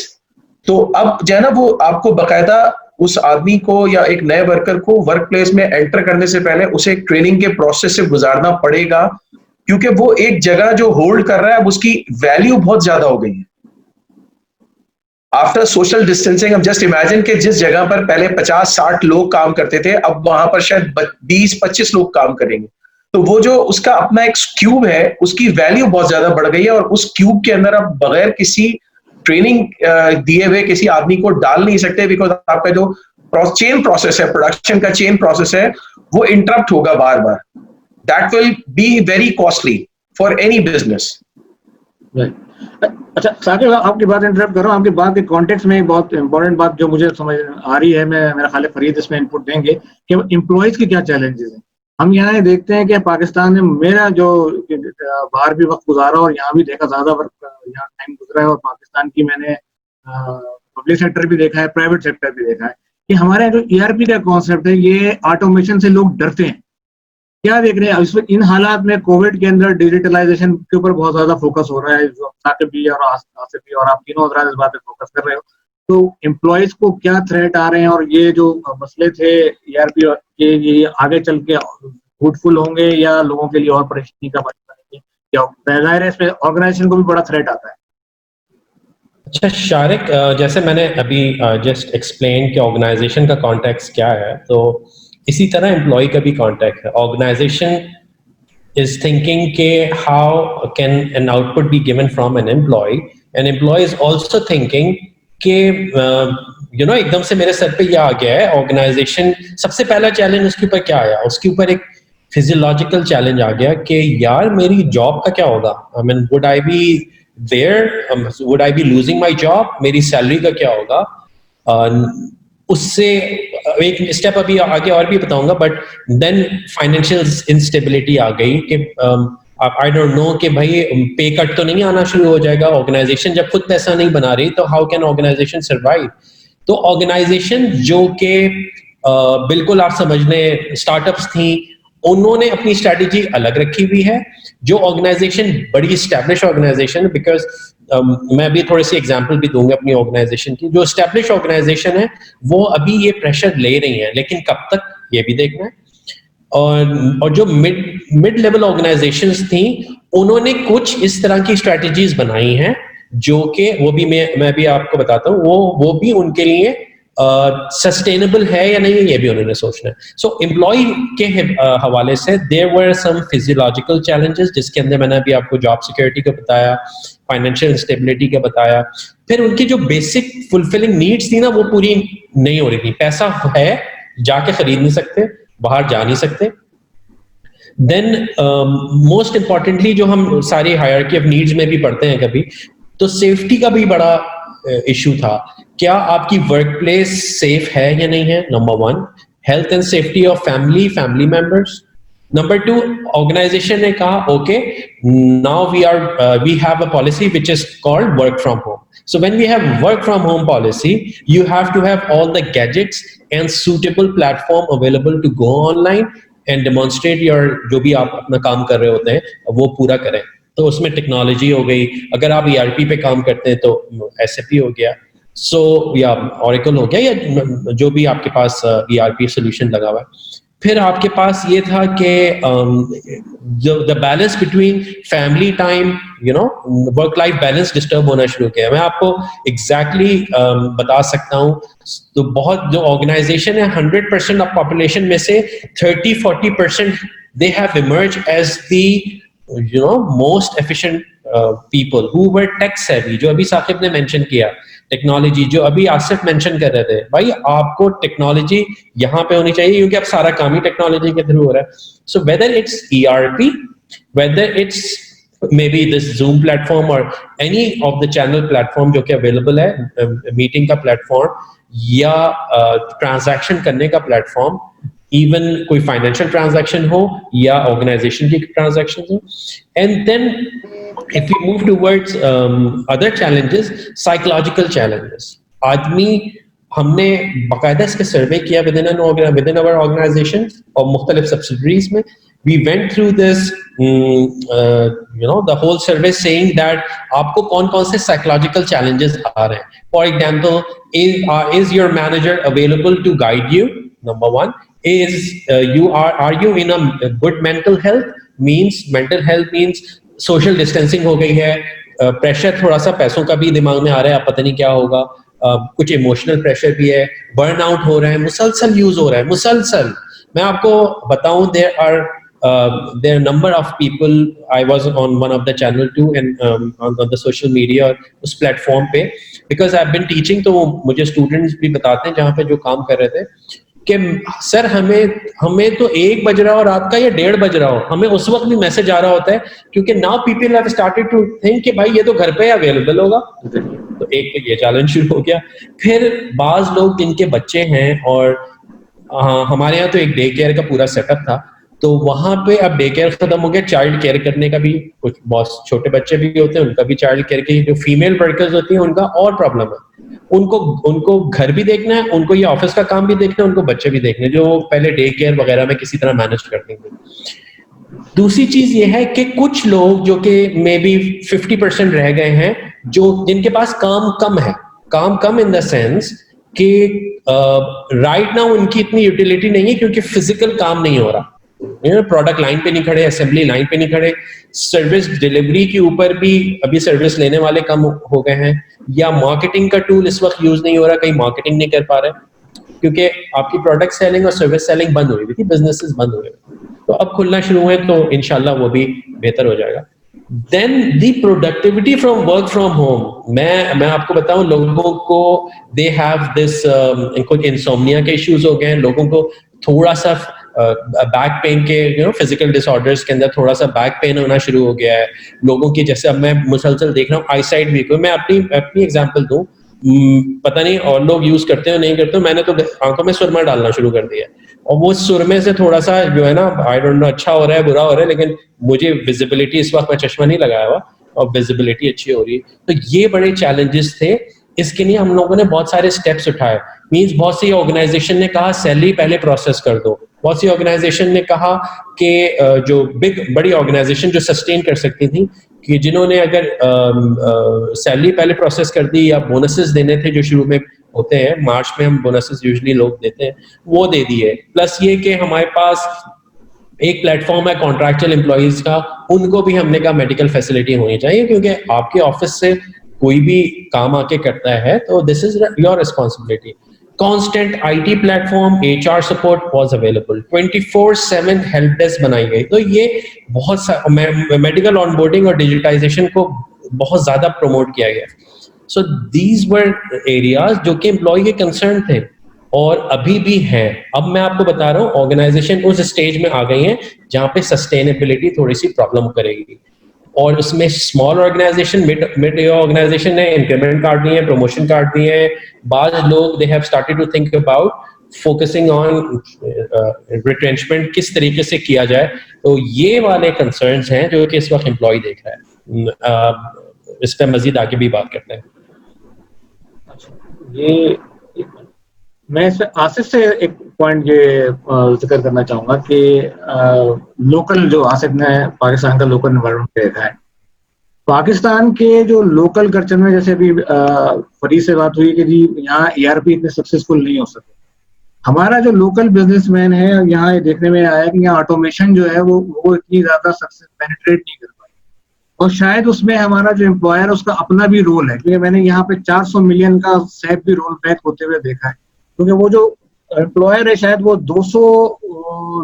तो अब जो है ना, वो आपको बकायदा उस आदमी को या एक नए वर्कर को वर्क प्लेस में एंटर करने से पहले उसे एक ट्रेनिंग के प्रोसेस से गुजारना पड़ेगा, क्योंकि वो एक जगह जो होल्ड कर रहा है उसकी वैल्यू बहुत ज्यादा हो गई है। आफ्टर सोशल डिस्टेंसिंग, अब जस्ट इमेजिन कि जिस जगह पर पहले 50-60 लोग काम करते थे, अब वहां पर शायद 20-25 लोग काम करेंगे। तो वो जो उसका अपना एक क्यूब है, उसकी वैल्यू बहुत ज्यादा बढ़ गई है, और उस क्यूब के अंदर आप बगैर किसी ट्रेनिंग दिए हुए किसी आदमी को डाल नहीं सकते, बिकॉज आपका जो चेन प्रोसेस है, प्रोडक्शन का चेन प्रोसेस है, वो इंटरप्ट होगा बार बार। That will be very costly for any business. अच्छा साकिब, आपकी बात इंटरप्ट कर रहा हूँ, आपकी बात के कॉन्टेक्स्ट में एक बहुत इंपॉर्टेंट बात जो मुझे समझ आ रही है, मेरा ख्याल है फरीद इसमें इनपुट देंगे कि एम्प्लॉयज के क्या चैलेंजेस हैं। हम यहाँ ये देखते हैं कि पाकिस्तान में मेरा जो बाहर भी वक्त गुजारा और यहाँ भी देखा, ज्यादा वक्त यहाँ टाइम गुजरा है, और पाकिस्तान की मैंने पब्लिक सेक्टर भी देखा है, प्राइवेट सेक्टर भी देखा है, कि हमारे जो ERP का कॉन्सेप्ट है, ये ऑटोमेशन से लोग डरते हैं। क्या देख रहे हैं इस इन हालात में, कोविड के अंदर डिजिटलाइजेशन के ऊपर बहुत ज्यादा फोकस हो रहा है, जो साकिब भी और आसिफ भी और आप तीनों हजरात इस बात पे फोकस कर रहे हो, तो एम्प्लॉयज को क्या थ्रेट आ रहे हैं, और ये जो मसले थे ERP के, ये आगे चल के फ्रूटफुल होंगे या लोगों के लिए और परेशानी का बनेंगे, या ज़ाहिर है इसमें ऑर्गेनाइजेशन को भी बड़ा थ्रेट आता है? अच्छा शारिक, जैसे मैंने अभी जस्ट एक्सप्लेन कि ऑर्गेनाइजेशन का कॉन्टेक्स्ट क्या है, तो इसी तरह एम्प्लॉय का भी कॉन्टेक्ट है। ऑर्गेनाइजेशन is thinking के how can an output be given from an employee, and employee is also thinking कि एकदम से मेरे सर पे ये आ गया है। ऑर्गेनाइजेशन सबसे पहला चैलेंज उसके ऊपर क्या आया, उसके ऊपर एक फिजियोलॉजिकल चैलेंज आ गया कि यार मेरी जॉब का क्या होगा। I mean would I be there, would I be losing my job, मेरी सैलरी का क्या होगा। उससे एक स्टेप अभी आगे और भी बताऊंगा, बट देन फाइनेंशियल इंस्टेबिलिटी आ गई कि आई डोंट नो कि भाई पे कट तो नहीं आना शुरू हो जाएगा। ऑर्गेनाइजेशन जब खुद पैसा नहीं बना रही तो हाउ कैन ऑर्गेनाइजेशन सर्वाइव। तो ऑर्गेनाइजेशन जो कि बिल्कुल आप समझ लें स्टार्टअप्स थी, उन्होंने अपनी स्ट्रैटेजी अलग रखी हुई है। जो ऑर्गेनाइजेशन बड़ी एस्टैब्लिश ऑर्गेनाइजेशन, बिकॉज मैं अभी थोड़ी सी एग्जांपल भी दूंगा अपनी ऑर्गेनाइजेशन की, जो एस्टैब्लिश ऑर्गेनाइजेशन है वो अभी ये प्रेशर ले रही है, लेकिन कब तक ये भी देखना है। और जो मिड लेवल ऑर्गेनाइजेशंस थी, उन्होंने कुछ इस तरह की स्ट्रैटेजीज बनाई हैं जो कि वो भी मैं भी आपको बताता हूँ, वो भी उनके लिए सस्टेनेबल है या नहीं, ये भी उन्होंने सोचना है. सो एम्प्लॉय के हवाले से there were some physiological challenges, जिसके अंदर मैंने अभी आपको जॉब सिक्योरिटी का बताया, फाइनेंशियल इंस्टेबिलिटी का बताया. फिर उनकी जो बेसिक फुलफिलिंग नीड्स थी ना, वो पूरी नहीं हो रही थी. पैसा है, जाके खरीद नहीं सकते, बाहर जा नहीं सकते. देन मोस्ट इंपॉर्टेंटली जो हम सारी हायरार्की ऑफ नीड्स में भी पढ़ते हैं कभी, तो सेफ्टी का भी बड़ा इशू था. क्या आपकी वर्क प्लेस सेफ है या नहीं है, number 1. Health and safety of family members. Number 2, organisation ने कहा okay, now we have a policy which is called work from home. So when we have work from home policy, you have to have all the gadgets and suitable platform available to go online and demonstrate your जो भी आप अपना काम कर रहे होते हैं वो पूरा करें. तो उसमें टेक्नोलॉजी हो गई, अगर आप ERP पे काम करते हैं तो SAP हो गया, सो या Oracle हो गया, या जो भी आपके पास ERP सोल्यूशन लगा हुआ है. फिर आपके पास ये था कि the balance between family time, you know, work life balance disturb होना शुरू किया. मैं आपको एग्जैक्टली बता सकता हूँ. तो बहुत जो ऑर्गेनाइजेशन है, 100% ऑफ पॉपुलेशन में से 30-40% they have emerge as the most efficient people who were tech savvy, जो अभी साकिब ने मेंशन किया. टेक्नोलॉजी जो अभी आसिफ मेंशन कर रहे थे, भाई आपको टेक्नोलॉजी यहाँ पे होनी चाहिए क्योंकि अब सारा काम ही टेक्नोलॉजी के थ्रू हो रहा है. So whether it's ERP, whether it's maybe this Zoom platform or any of the channel platform जो कि available है, मीटिंग का प्लेटफॉर्म या ट्रांजैक्शन करने का प्लेटफॉर्म, इवन कोई फाइनेंशियल ट्रांजैक्शन हो या ऑर्गेनाइजेशन की ट्रांजैक्शन हो. And then if we move towards other challenges, psychological challenges. आदमी, हमने बाकायदा इसके सर्वे किया within our organization और मुख्तलिफ subsidiaries में. We went through this, the whole survey saying that आपको कौन-कौन से psychological challenges आ रहे हैं. For example, is your manager available to guide you? Number 1. Are you in a good mental health? Mental health means social distancing हो गई है, pressure थोड़ा सा पैसों का भी दिमाग में आ रहा है, अब पता नहीं क्या होगा, कुछ इमोशनल प्रेशर भी है, बर्नआउट हो रहा है, मुसलसल यूज हो रहा है, मुसलसल. मैं आपको बताऊं, there number of people, I was on one of the channel too and on the social media और उस प्लेटफॉर्म पे, because I've been teaching, तो मुझे स्टूडेंट्स भी बताते हैं जहाँ पे जो काम कर रहे थे कि सर हमें तो 1 बज रहा हो रात का या 1:30 बज रहा हो, हमें उस वक्त भी मैसेज आ रहा होता है, क्योंकि now people have started to think कि भाई ये तो घर पे अवेलेबल होगा. तो एक तो ये चैलेंज शुरू हो गया. फिर बाज लोग जिनके बच्चे हैं, और हमारे यहाँ तो एक डे केयर का पूरा सेटअप था, तो वहां पे अब डे केयर खत्म हो गया, चाइल्ड केयर करने का भी, कुछ बहुत छोटे बच्चे भी होते हैं उनका भी चाइल्ड केयर की, जो फीमेल वर्कर्स होती हैं उनका और प्रॉब्लम है. उनको घर भी देखना है, उनको ये ऑफिस का काम भी देखना है, उनको बच्चे भी देखने, जो पहले डे केयर वगैरह में किसी तरह मैनेज करते थे. दूसरी चीज ये है कि कुछ लोग जो कि मे बी 50% रह गए हैं, जो जिनके पास काम कम इन द सेंस कि राइट नाउ उनकी इतनी यूटिलिटी नहीं है, क्योंकि फिजिकल काम नहीं हो रहा. प्रोडक्ट लाइन पे नहीं खड़े, असेंबली लाइन पे नहीं खड़े, सर्विस डिलीवरी के ऊपर भी अभी सर्विस लेने वाले कम हो गए हैं, या मार्केटिंग का टूल इस वक्त यूज नहीं हो रहा, कहीं मार्केटिंग नहीं कर पा रहे क्योंकि आपकी प्रोडक्ट सेलिंग और सर्विस सेलिंग बंद हो गई थी, बिजनेसेस बंद हो गए. तो अब खुलना शुरू हुए, तो इंशाल्लाह वो भी बेहतर हो जाएगा. Then the productivity from work from home. मैं आपको बताऊं, लोगों को दे हैव दिस, इनको इंसोम्निया के इश्यूज हो गए हैं, लोगों को थोड़ा सा बैक पेन के फिजिकल डिसऑर्डर्स के अंदर थोड़ा सा बैक पेन होना शुरू हो गया है लोगों की. जैसे अब मैं मुसलसल देख रहा हूँ आई साइट वीक. मैं अपनी एग्जांपल दूं, पता नहीं और लोग यूज करते हो नहीं करते हो, मैंने तो आंखों में सुरमा डालना शुरू कर दिया, और वो सुरमे से थोड़ा सा जो है ना, आई डोंट नो अच्छा हो रहा है बुरा हो रहा है, लेकिन मुझे विजिबिलिटी, इस वक्त मैं चश्मा नहीं लगाया हुआ और विजिबिलिटी अच्छी हो रही है. तो ये बड़े चैलेंजेस थे. इसके लिए हम लोगों ने बहुत सारे स्टेप्स उठाए. मींस बहुत सी ऑर्गेनाइजेशन ने कहा सैलरी पहले प्रोसेस कर दो. बहुत सी ऑर्गेनाइजेशन ने कहा कि जो बड़ी ऑर्गेनाइजेशन जो सस्टेन कर सकती थी, कि जिन्होंने अगर सैलरी पहले प्रोसेस कर दी, या बोनसेस देने थे जो शुरू में होते हैं, मार्च में हम बोनसेस यूजुअली लोग देते हैं, वो दे दिए. प्लस ये कि हमारे पास एक प्लेटफॉर्म है कॉन्ट्रैक्चुअल एम्प्लॉइज का, उनको भी हमने कहा मेडिकल फैसिलिटी होनी चाहिए, क्योंकि आपके ऑफिस से कोई भी काम आके करता है तो this is your responsibility. constant IT platform, HR support was available, 24/7 help desk बनाई गई। तो ये बहुत मेडिकल ऑनबोर्डिंग और डिजिटाइजेशन को बहुत ज़्यादा प्रमोट किया गया। सो दीज वर एरियाज जो कि एम्प्लॉय के कंसर्न थे और अभी भी हैं। अब मैं आपको बता रहा हूँ ऑर्गेनाइजेशन उस स्टेज में आ गई हैं जहाँ पे सस्टेनेबिलिटी थोड़ी सी प्रॉब्लम करेगी, और उसमें स्मॉल ऑर्गेनाइजेशन, मिड ऑर्गेनाइजेशन ने इंक्रीमेंट काट दिए हैं, प्रमोशन काट दिए हैं। बाद लोग they have started to think about focusing on retrenchment, किस तरीके से किया जाए। तो ये वाले कंसर्न्स हैं जो कि इस वक्त एम्प्लॉय देख रहा है। इस पर मजीद आगे भी बात करते हैं। ये मैं इस पे आसिफ से एक पॉइंट ये जिक्र करना चाहूंगा कि लोकल, जो आसिफ ने पाकिस्तान का लोकल एनवायरनमेंट देखा है, पाकिस्तान के जो लोकल कल्चर में, जैसे अभी फरीद से बात हुई कि जी यहाँ ईआरपी इतने सक्सेसफुल नहीं हो सके। हमारा जो लोकल बिजनेसमैन है, यहाँ ये देखने में आया कि यहाँ ऑटोमेशन जो है वो इतनी ज्यादा सक्सेस पेनिट्रेट नहीं कर पाई, और शायद उसमें हमारा जो एम्प्लॉयर उसका अपना भी रोल है, क्योंकि मैंने यहाँ पे 400 मिलियन का सैप भी रोल बैक होते हुए देखा है। क्योंकि वो जो एम्प्लॉयर है शायद वो 200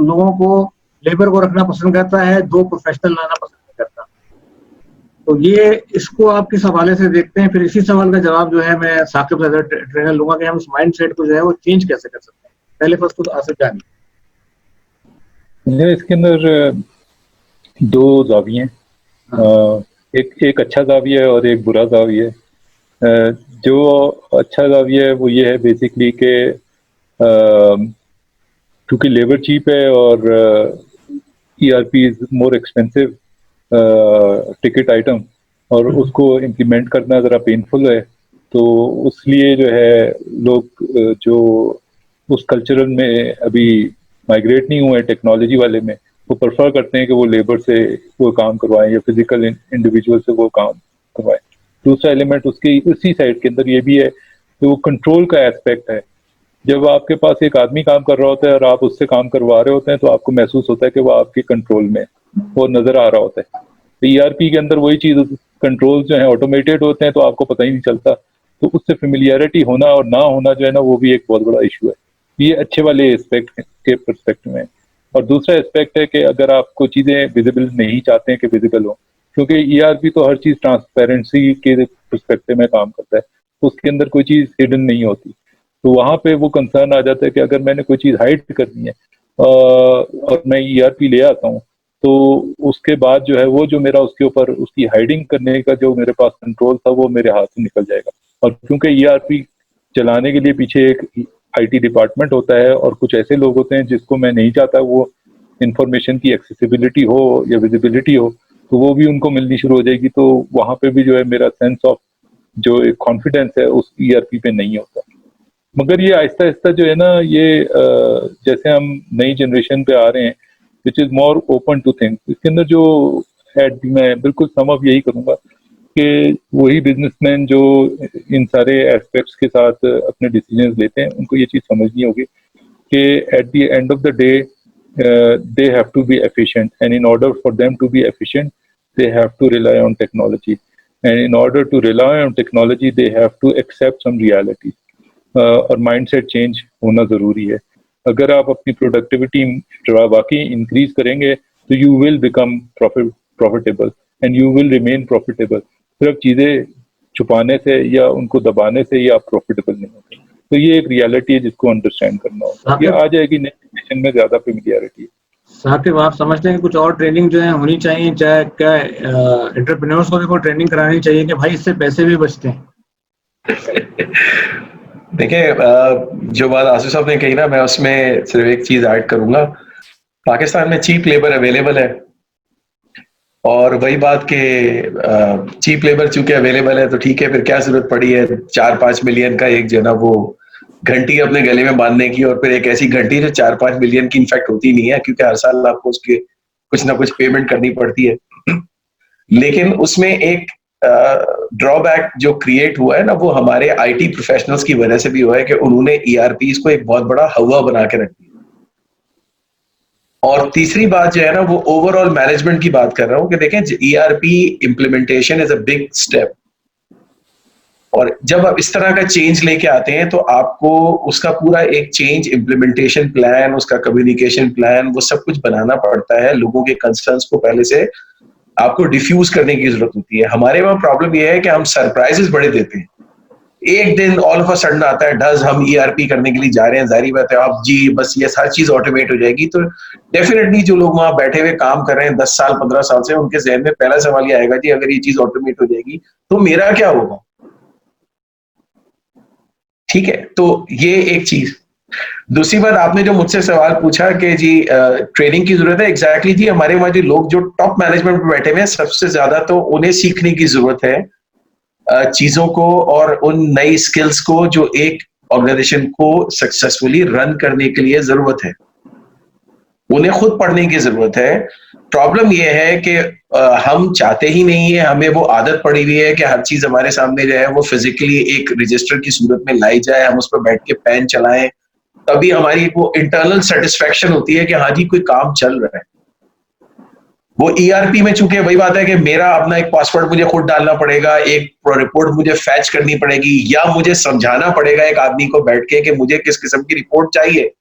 लोगों को, लेबर को रखना पसंद करता है, 2 प्रोफेशनल लाना पसंद नहीं करता। तो ये इसको आप किस हवाले से देखते हैं? फिर इसी सवाल का जवाब जो है मैं साकिब से ट्रेनर लूंगा कि हम उस माइंड सेट को जो है वो चेंज कैसे कर सकते हैं। पहले फर्स्ट तो आसिफ जानिए। इसके अंदर 2 जाविये हैं, एक अच्छा जाविया है और एक बुरा जाविया है। जो अच्छा जाविया है वो ये है बेसिकली कि क्योंकि लेबर चीप है और ERP is more expensive ticket item, और उसको इम्प्लीमेंट करना ज़रा पेनफुल है, तो उसलिए जो है लोग जो उस कल्चरल में अभी माइग्रेट नहीं हुए टेक्नोलॉजी वाले में, वो प्रेफर करते हैं कि वो लेबर से वो काम करवाएं या फिजिकल इंडिविजुअल से वो काम करवाएं। दूसरा एलिमेंट उसकी उसी साइड के अंदर ये भी है कि वो कंट्रोल का एस्पेक्ट है। जब आपके पास एक आदमी काम कर रहा होता है और आप उससे काम करवा रहे होते हैं तो आपको महसूस होता है कि वो आपके कंट्रोल में, वो नजर आ रहा होता है। तो ERP के अंदर वही चीज, कंट्रोल जो है ऑटोमेटेड होते हैं तो आपको पता ही नहीं चलता, तो उससे फेमिलियरिटी होना और ना होना जो है ना, वो भी एक बहुत बड़ा इशू है। ये अच्छे वाले एस्पेक्ट के परस्पेक्टिव में। और दूसरा एस्पेक्ट है कि अगर आपको चीजें विजिबल नहीं चाहते हैं कि विजिबल हो, क्योंकि ERP तो हर चीज ट्रांसपेरेंसी के परस्पेक्टिव में काम करता है, तो उसके अंदर कोई चीज हिडन नहीं होती। तो वहां पे वो कंसर्न आ जाता है कि अगर मैंने कोई चीज हाइड करनी है और मैं ERP ले आता हूँ, तो उसके बाद जो है वो जो मेरा उसके ऊपर उसकी हाइडिंग करने का जो मेरे पास कंट्रोल था वो मेरे हाथ से निकल जाएगा। और क्योंकि ERP चलाने के लिए पीछे एक IT डिपार्टमेंट होता है और कुछ ऐसे लोग होते हैं जिसको मैं नहीं चाहता वो इंफॉर्मेशन की एक्सेसिबिलिटी हो या विजिबिलिटी हो, तो वो भी उनको मिलनी शुरू हो जाएगी। तो वहां पे भी जो है मेरा सेंस ऑफ जो एक कॉन्फिडेंस है उस ERP पे नहीं होता। मगर ये आहिस्ता आहिस्ता जो है ना, ये जैसे हम नई जनरेशन पे आ रहे हैं which is more open two things, इसके अंदर जो मैं बिल्कुल सम अप यही करूंगा कि वही बिजनेसमैन जो इन सारे एस्पेक्ट्स के साथ अपने डिसीजंस लेते हैं, उनको ये चीज समझनी होगी कि at the end of the day they have to be efficient, and in order for them to be efficient they have to rely on technology, and in order to rely on technology they have to accept some reality, और mindset change होना जरूरी है। अगर आप अपनी productivity वाकई increase करेंगे तो you will become profitable and you will remain profitable. सिर्फ चीजें छुपाने से या उनको दबाने से ये आप प्रॉफिटेबल नहीं होते। तो ये एक रियलिटी है जिसको अंडरस्टैंड करना होगा। ये आ जाएगी नई जनरेशन में ज्यादा फेमिलियरिटी। साकिब, आप समझते हैं कि कुछ और ट्रेनिंग जो है होनी चाहिए, चाहे क्या एंटरप्रेन्योर्स को भी कोई ट्रेनिंग करानी चाहिए कि भाई इससे पैसे भी बचते हैं? देखिए, जो बात आसिफ साहब ने कही ना, मैं उसमें सिर्फ एक चीज ऐड करूंगा। पाकिस्तान में चीप लेबर अवेलेबल है, और वही बात कि चीप लेबर चूंकि अवेलेबल है तो ठीक है, फिर क्या जरूरत पड़ी है 4-5 मिलियन का एक जो ना वो घंटी अपने गले में बांधने की, और फिर एक ऐसी घंटी जो 4-5 मिलियन की इनफैक्ट होती नहीं है, क्योंकि हर साल आपको उसके कुछ ना कुछ पेमेंट करनी पड़ती है। लेकिन उसमें एक ड्रॉबैक जो क्रिएट हुआ है ना, वो हमारे IT प्रोफेशनल्स की वजह से भी हुआ है कि उन्होंने ERPs को एक बहुत बड़ा हवा बना के रख दिया। और तीसरी बात जो है ना, वो ओवरऑल मैनेजमेंट की बात कर रहा हूं कि देखें, ERP implementation is a big step, और जब आप इस तरह का चेंज लेके आते हैं तो आपको उसका पूरा एक चेंज इम्प्लीमेंटेशन प्लान, उसका कम्युनिकेशन प्लान, वो सब कुछ बनाना पड़ता है। लोगों के कंसर्न्स को पहले से आपको डिफ्यूज करने की जरूरत होती है। हमारे वहां प्रॉब्लम यह है कि हम सरप्राइजेस बड़े देते हैं। एक दिन ऑल ऑफ अ सडन आता है, डज हम ईआरपी करने के लिए जा रहे हैं, जारी बात है अब जी बस ये हर चीज ऑटोमेट हो जाएगी। तो डेफिनेटली जो लोग वहां बैठे हुए काम कर रहे हैं 10 साल 15 साल से, उनके जहन में पहला सवाल ये आएगा कि अगर ये चीज ऑटोमेट हो जाएगी तो मेरा क्या होगा। ठीक है, तो ये एक चीज। दूसरी बात, आपने जो मुझसे सवाल पूछा कि जी ट्रेनिंग की जरूरत है, एग्जैक्टली जी। हमारे वहां जो लोग जो टॉप मैनेजमेंट में बैठे हुए हैं, सबसे ज्यादा तो उन्हें सीखने की जरूरत है चीजों को और उन नई स्किल्स को जो एक ऑर्गेनाइजेशन को सक्सेसफुली रन करने के लिए जरूरत है। उन्हें खुद पढ़ने की जरूरत है। प्रॉब्लम यह है कि हम चाहते ही नहीं है, हमें वो आदत पड़ी हुई है कि हर चीज हमारे सामने जो है वो फिजिकली एक रजिस्टर की सूरत में लाई जाए, हम उस पर बैठ के पेन चलाएं, तभी हमारी वो इंटरनल सेटिस्फेक्शन होती है कि हाँ जी कोई काम चल रहा है। वो ईआरपी में चूंकि वही बात है कि मेरा अपना एक पासवर्ड मुझे खुद डालना पड़ेगा, एक रिपोर्ट मुझे फैच करनी पड़ेगी, या मुझे समझाना पड़ेगा एक आदमी को बैठ के कि मुझे किस किस्म की रिपोर्ट चाहिए।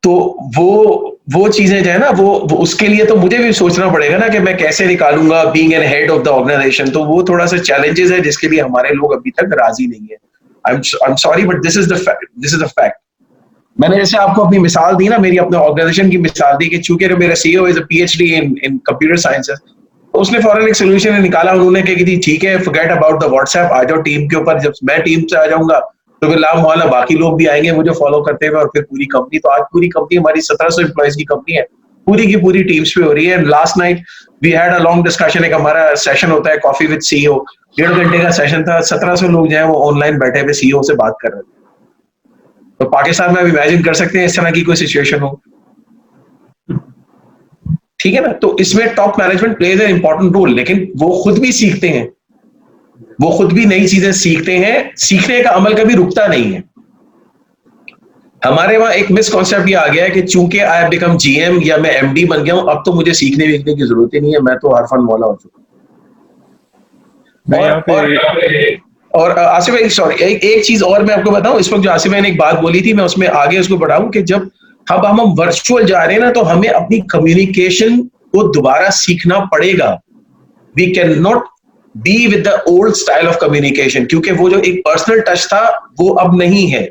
तो वो चीजें जो है ना, वो उसके लिए तो मुझे भी सोचना पड़ेगा ना कि मैं कैसे निकालूंगा being an head of the organisation. तो वो थोड़ा सा चैलेंजेस है जिसके लिए हमारे लोग अभी तक राजी नहीं है। I am sorry but this is the fact. मैंने जैसे आपको अपनी मिसाल दी ना, मेरी अपने ऑर्गेनाइजेशन की मिसाल दी कि चूंकि मेरा CEO is a PhD in computer sciences, तो उसने फौरन एक सोल्यूशन निकाला। उन्होंने कहा कि ठीक है, फॉरगेट अबाउट द व्हाट्सएप, आ जाओ टीम के ऊपर। जब मैं टीम से आ जाऊंगा तो फिर लाभ मोहल्ला बाकी लोग भी आएंगे मुझे फॉलो करते हुए, और फिर पूरी कंपनी। तो आज पूरी कंपनी हमारी 1700 एम्प्लॉइज की कंपनी है, पूरी की पूरी टीम्स पे हो रही है। Last night we had a long discussion, एक हमारा सेशन होता है कॉफी विद सीईओ, 1.5 घंटे का सेशन था। 1700 लोग जो है वो ऑनलाइन बैठे हुए सीईओ से बात कर रहे थे। तो पाकिस्तान में आप इमेजिन कर सकते हैं इस तरह की कोई सिचुएशन हो। ठीक है ना, तो इसमें top management plays an important role, लेकिन वो खुद भी सीखते हैं, वो खुद भी नई चीजें सीखते हैं। सीखने का अमल कभी रुकता नहीं है। हमारे वहां एक मिसकॉन्सेप्ट ये आ गया है कि चूंकि आई हैव बिकम जीएम या मैं एमडी बन गया हूं, अब तो मुझे सीखने वीखने की जरूरत ही नहीं है, मैं तो हरफन मौला हो चुका। और आसिफ भाई सॉरी, एक चीज और मैं आपको बताऊं, इस वक्त जो आसिफ भाई ने एक बात बोली थी, मैं उसमें आगे उसको बढ़ाऊं कि जब अब हम वर्चुअल जा रहे हैं ना, तो हमें अपनी कम्युनिकेशन को दोबारा सीखना पड़ेगा। We can not be with the old style of communication, क्योंकि वो जो एक पर्सनल टच था वो अब नहीं है।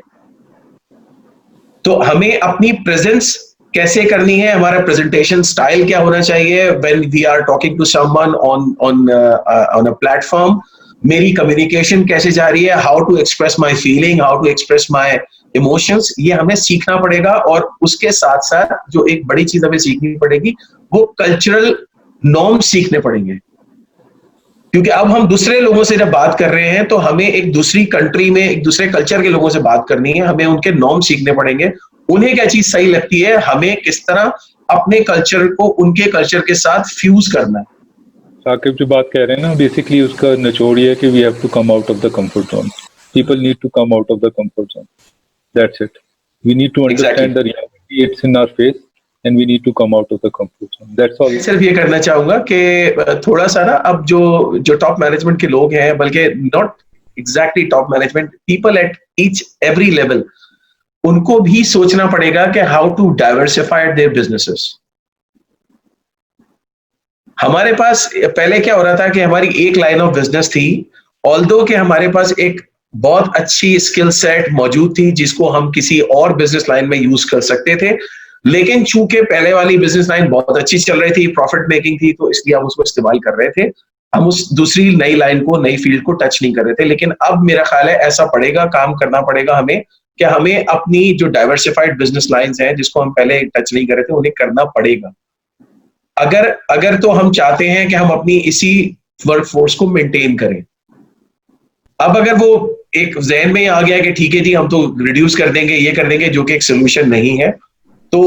तो हमें अपनी प्रेजेंस कैसे करनी है, हमारा प्रेजेंटेशन स्टाइल क्या होना चाहिए when we are talking to someone on a platform, मेरी कम्युनिकेशन कैसे जा रही है, how to express my feeling, how to express my emotions, ये हमें सीखना पड़ेगा। और उसके साथ साथ जो एक बड़ी चीज हमें सीखनी पड़ेगी वो कल्चरल नॉर्म्स सीखने पड़ेंगे, क्योंकि अब हम दूसरे लोगों से जब बात कर रहे हैं तो हमें एक दूसरी कंट्री में एक दूसरे कल्चर के लोगों से बात करनी है, हमें उनके नॉर्म सीखने पड़ेंगे, उन्हें क्या चीज सही लगती है, हमें किस तरह अपने कल्चर को उनके कल्चर के साथ फ्यूज करना है। साकिब जो बात कह रहे हैं ना, बेसिकली उसका निचोड़ ये है कि we have to come out of the comfort zone. People need to come out of the comfort zone, that's it. We need to understand the reality, it's in our face and we need to come out of the comfort zone, that's all। सिर्फ ये करना चाहूंगा कि थोड़ा सा ना, अब जो टॉप मैनेजमेंट के लोग हैं, बल्कि not exactly top management, people at each every level, उनको भी सोचना पड़ेगा कि how to diversify their businesses. हमारे पास पहले क्या हो रहा था कि हमारी एक लाइन ऑफ बिजनेस थी, ऑल्दो कि हमारे पास एक बहुत अच्छी स्किल सेट मौजूद थी जिसको हम किसी और बिजनेस लाइन में यूज कर सकते थे, लेकिन चूंकि पहले वाली बिजनेस लाइन बहुत अच्छी चल रही थी, प्रॉफिट मेकिंग थी, तो इसलिए हम उसको इस्तेमाल कर रहे थे, हम उस दूसरी नई लाइन को, नई फील्ड को टच नहीं कर रहे थे। लेकिन अब मेरा ख्याल है ऐसा पड़ेगा, काम करना पड़ेगा हमें, कि हमें अपनी जो डाइवर्सिफाइड बिजनेस लाइंस हैं जिसको हम पहले टच नहीं कर रहे थे, उन्हें करना पड़ेगा। अगर तो हम चाहते हैं कि हम अपनी इसी वर्कफोर्स को मेंटेन करें। अब अगर वो एक जहन में आ गया कि ठीक है जी हम तो रिड्यूस कर देंगे, ये कर देंगे, जो कि एक सोल्यूशन नहीं है, तो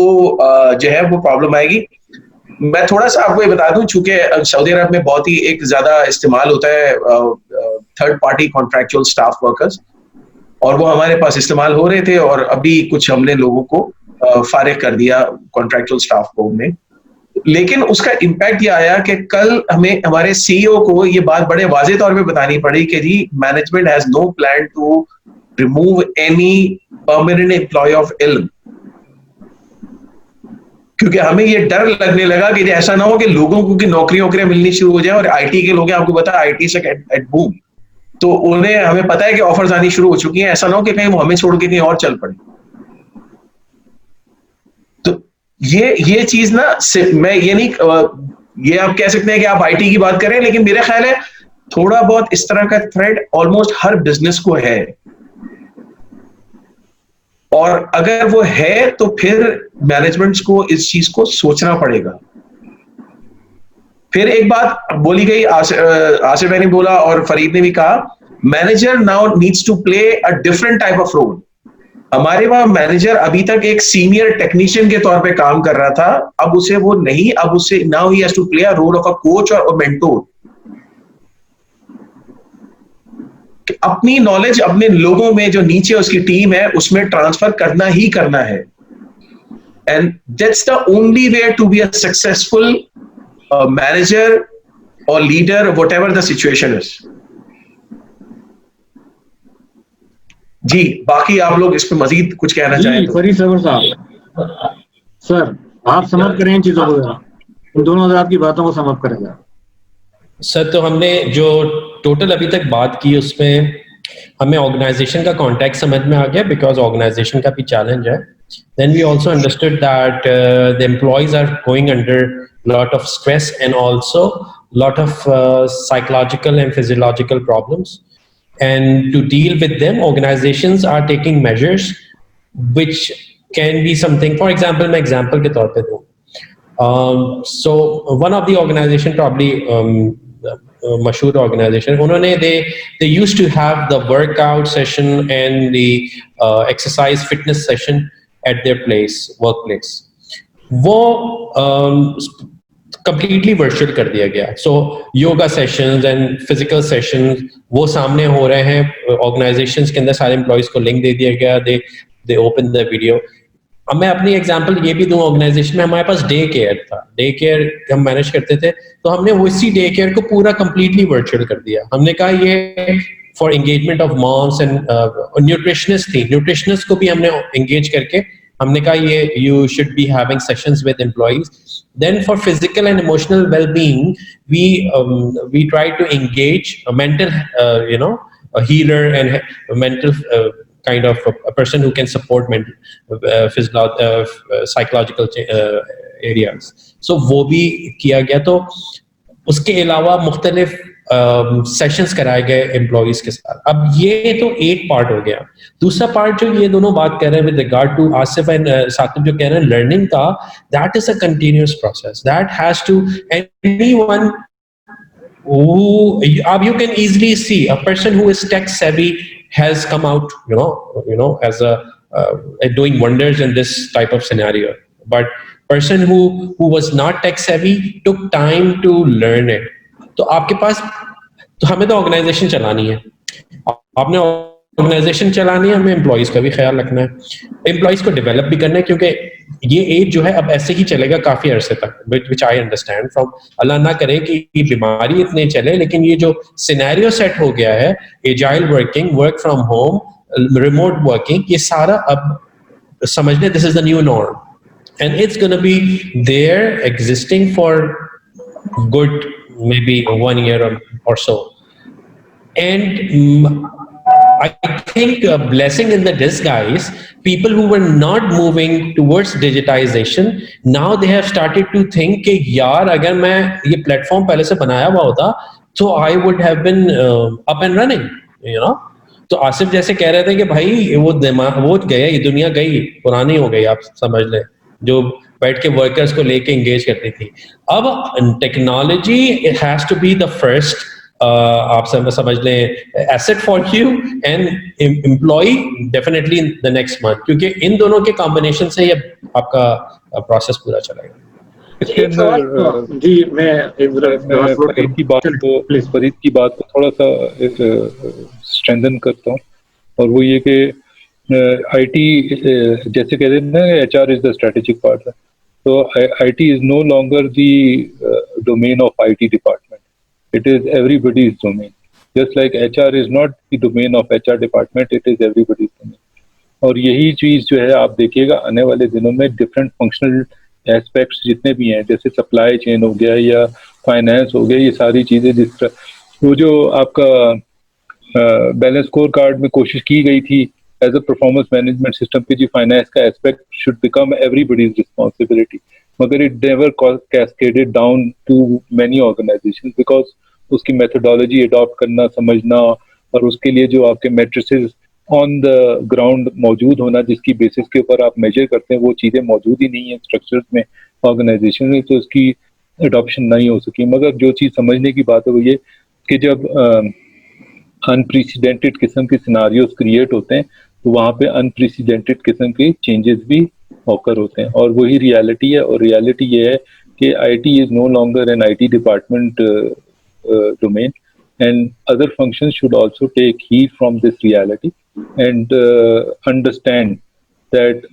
जो है वो प्रॉब्लम आएगी। मैं थोड़ा सा आपको ये बता दूं, चूंकि सऊदी अरब में बहुत ही एक ज्यादा इस्तेमाल होता है third party contractual staff workers, और वो हमारे पास इस्तेमाल हो रहे थे, और अभी कुछ हमने लोगों को फारिग कर दिया कॉन्ट्रैक्चुअल स्टाफ को हमने। लेकिन उसका इम्पैक्ट ये आया कि कल हमें हमारे सीईओ को ये बात बड़े वाजे तौर पे बतानी पड़ी कि जी management has no plan to remove any permanent employee of इल्म, क्योंकि हमें ये डर लगने लगा कि ऐसा ना हो कि लोगों को की नौकरियां मिलनी शुरू हो जाए, और आईटी के लोग हैं, आपको पता है आईटी से एट बूम, तो उन्हें हमें पता है कि ऑफर्स आनी शुरू हो चुकी हैं, ऐसा ना हो कि कहीं वो हमें छोड़ के कहीं और चल पड़े। तो ये चीज ना, मैं ये नहीं, ये आप कह सकते हैं कि आप आईटी की बात करें, लेकिन मेरा ख्याल है थोड़ा बहुत इस तरह का थ्रेड ऑलमोस्ट हर बिजनेस को है, और अगर वो है तो फिर मैनेजमेंट्स को इस चीज को सोचना पड़ेगा। फिर एक बात बोली गई, आसिफ भाई ने बोला और फरीद ने भी कहा, manager now needs to play a different type of role. हमारे वहां मैनेजर अभी तक एक सीनियर टेक्नीशियन के तौर पे काम कर रहा था, अब उसे वो नहीं, अब उसे now he has to play a role of a coach और अ मेंटोर। अपनी नॉलेज अपने लोगों में, जो नीचे उसकी टीम है, उसमें ट्रांसफर करना ही करना है, and that's the only way to be a successful manager और leader, whatever the situation is. जी, बाकी आप लोग इस पे मजीद कुछ कहना चाहें तो। फरीद सबर साहब, सर आप समझ करें इन चीजों को, इन दोनों हजरात की बातों को समझ करेगा। सर, तो हमने जो टोटल अभी तक बात की उसमें हमें ऑर्गेनाइजेशन का कॉन्टेक्स्ट समझ में आ गया, बिकॉज ऑर्गेनाइजेशन का भी चैलेंज है। Then we also understood that the employees are going under lot of stress and also lot of psychological and physiological problems. And to deal with them, organizations are taking measures which can be something. For example, मैं example के तौर पे दूँ. So one of the organization, probably मशहूर organization, उन्होंने they used to have the workout session and the exercise fitness session at their workplace. वो completely virtual कर दिया गया. So yoga sessions and physical sessions वो सामने हो रहे हैं organizations के अंदर, सारे employees को link दे दिया गया, they open the video. अब मैं अपनी एग्जांपल ये भी दूं, ऑर्गेनाइजेशन में हमारे पास डे केयर था, डे केयर हम मैनेज करते थे, तो हमने उसी डे केयर को पूरा कंप्लीटली वर्चुअल कर दिया। हमने कहा ये for engagement of moms and nutritionist थी, न्यूट्रिशनिस्ट को भी हमने एंगेज करके हमने कहा ये you should be having sessions with employees. Then for physical and emotional wellbeing we try to engage mental healer and mental kind of a person who can support mental psychological areas. So वो भी किया गया। तो उसके अलावा मुख्तलिफ sessions कराए गए एम्प्लॉइज के साथ। अब ये तो एक पार्ट हो गया। दूसरा पार्ट जो ये दोनों बात कर रहे हैं with regard to Asif and Saqib जो कह रहे हैं लर्निंग का, that is a continuous process, that has to anyone you can easily see a person who is tech savvy has come out, as a doing wonders in this type of scenario. But person who was not tech savvy took time to learn it. तो आपके पास, तो हमें तो organisation चलानी है, आपने organisation चलानी है, हमें एम्प्लॉइज का भी ख्याल रखना है, एम्प्लॉइज को डेवलप भी करना है, क्योंकि ये एज जो है अब ऐसे ही चलेगा काफी अरसे तक, विच आई अंडरस्टैंड फ्रॉम, अल्लाह ना करे कि ये बीमारी इतने चले, लेकिन ये जो सिनेरियो सेट हो गया है, agile working, work from home, remote working, ये सारा अब समझ लें this is the new norm and it's gonna be their existing for good maybe 1 year or so. And I think a blessing in the disguise, people who were not moving towards digitization, now they have started to think कि यार अगर मैं ये platform पहले से बनाया हुआ होता तो I would have been up and running, तो आसिफ जैसे कह रहे थे कि भाई वो गया, ये दुनिया गई, पुरानी हो गई, आप समझ लें, जो बैठ के वर्कर्स को लेके एंगेज करती थी। अब technology it has to be the first, आप समझ लें, asset for you and employ definitely in the next month, क्योंकि इन दोनों के कॉम्बिनेशन से ये आपका प्रोसेस पूरा चलेगा। इसके अंदर जी मैं फरीद की बात को थोड़ा सा स्ट्रेंथन करता हूँ, और वो ये कि आईटी जैसे कहते हैं ना, HR is the strategic part है, So IT is no longer the domain of IT department. It is everybody's domain. Just like HR is not the domain of HR department, it is everybody's domain. और यही चीज जो है आप देखिएगा आने वाले दिनों में डिफरेंट फंक्शनल एस्पेक्ट्स जितने भी हैं, जैसे सप्लाई चेन हो गया या फाइनेंस हो गया, ये सारी चीजें जिस तरह वो जो आपका बैलेंस स्कोर कार्ड में कोशिश की गई थी as a performance management system की, जी फाइनेंस का aspect should become everybody's responsibility, मगर it never cascaded down to many organisations because उसकी मेथोडोलॉजी अडॉप्ट करना, समझना, और उसके लिए जो आपके मैट्रिसेस ऑन द ग्राउंड मौजूद होना जिसकी बेसिस के ऊपर आप मेजर करते हैं, वो चीज़ें मौजूद ही नहीं है स्ट्रक्चर्स में, ऑर्गेनाइजेशन में, तो उसकी अडॉप्शन नहीं हो सकी। मगर जो चीज़ समझने की बात है वो ये कि जब अनप्रेसिडेंटेड किस्म के सिनारियोज क्रिएट होते हैं तो वहाँ पे अनप्रेसिडेंटेड किस्म के चेंजेस भी ऑकर होते हैं, और वही रियलिटी है। और रियलिटी ये है कि IT is no longer an IT department domain, and other functions should also take heed from this reality and understand that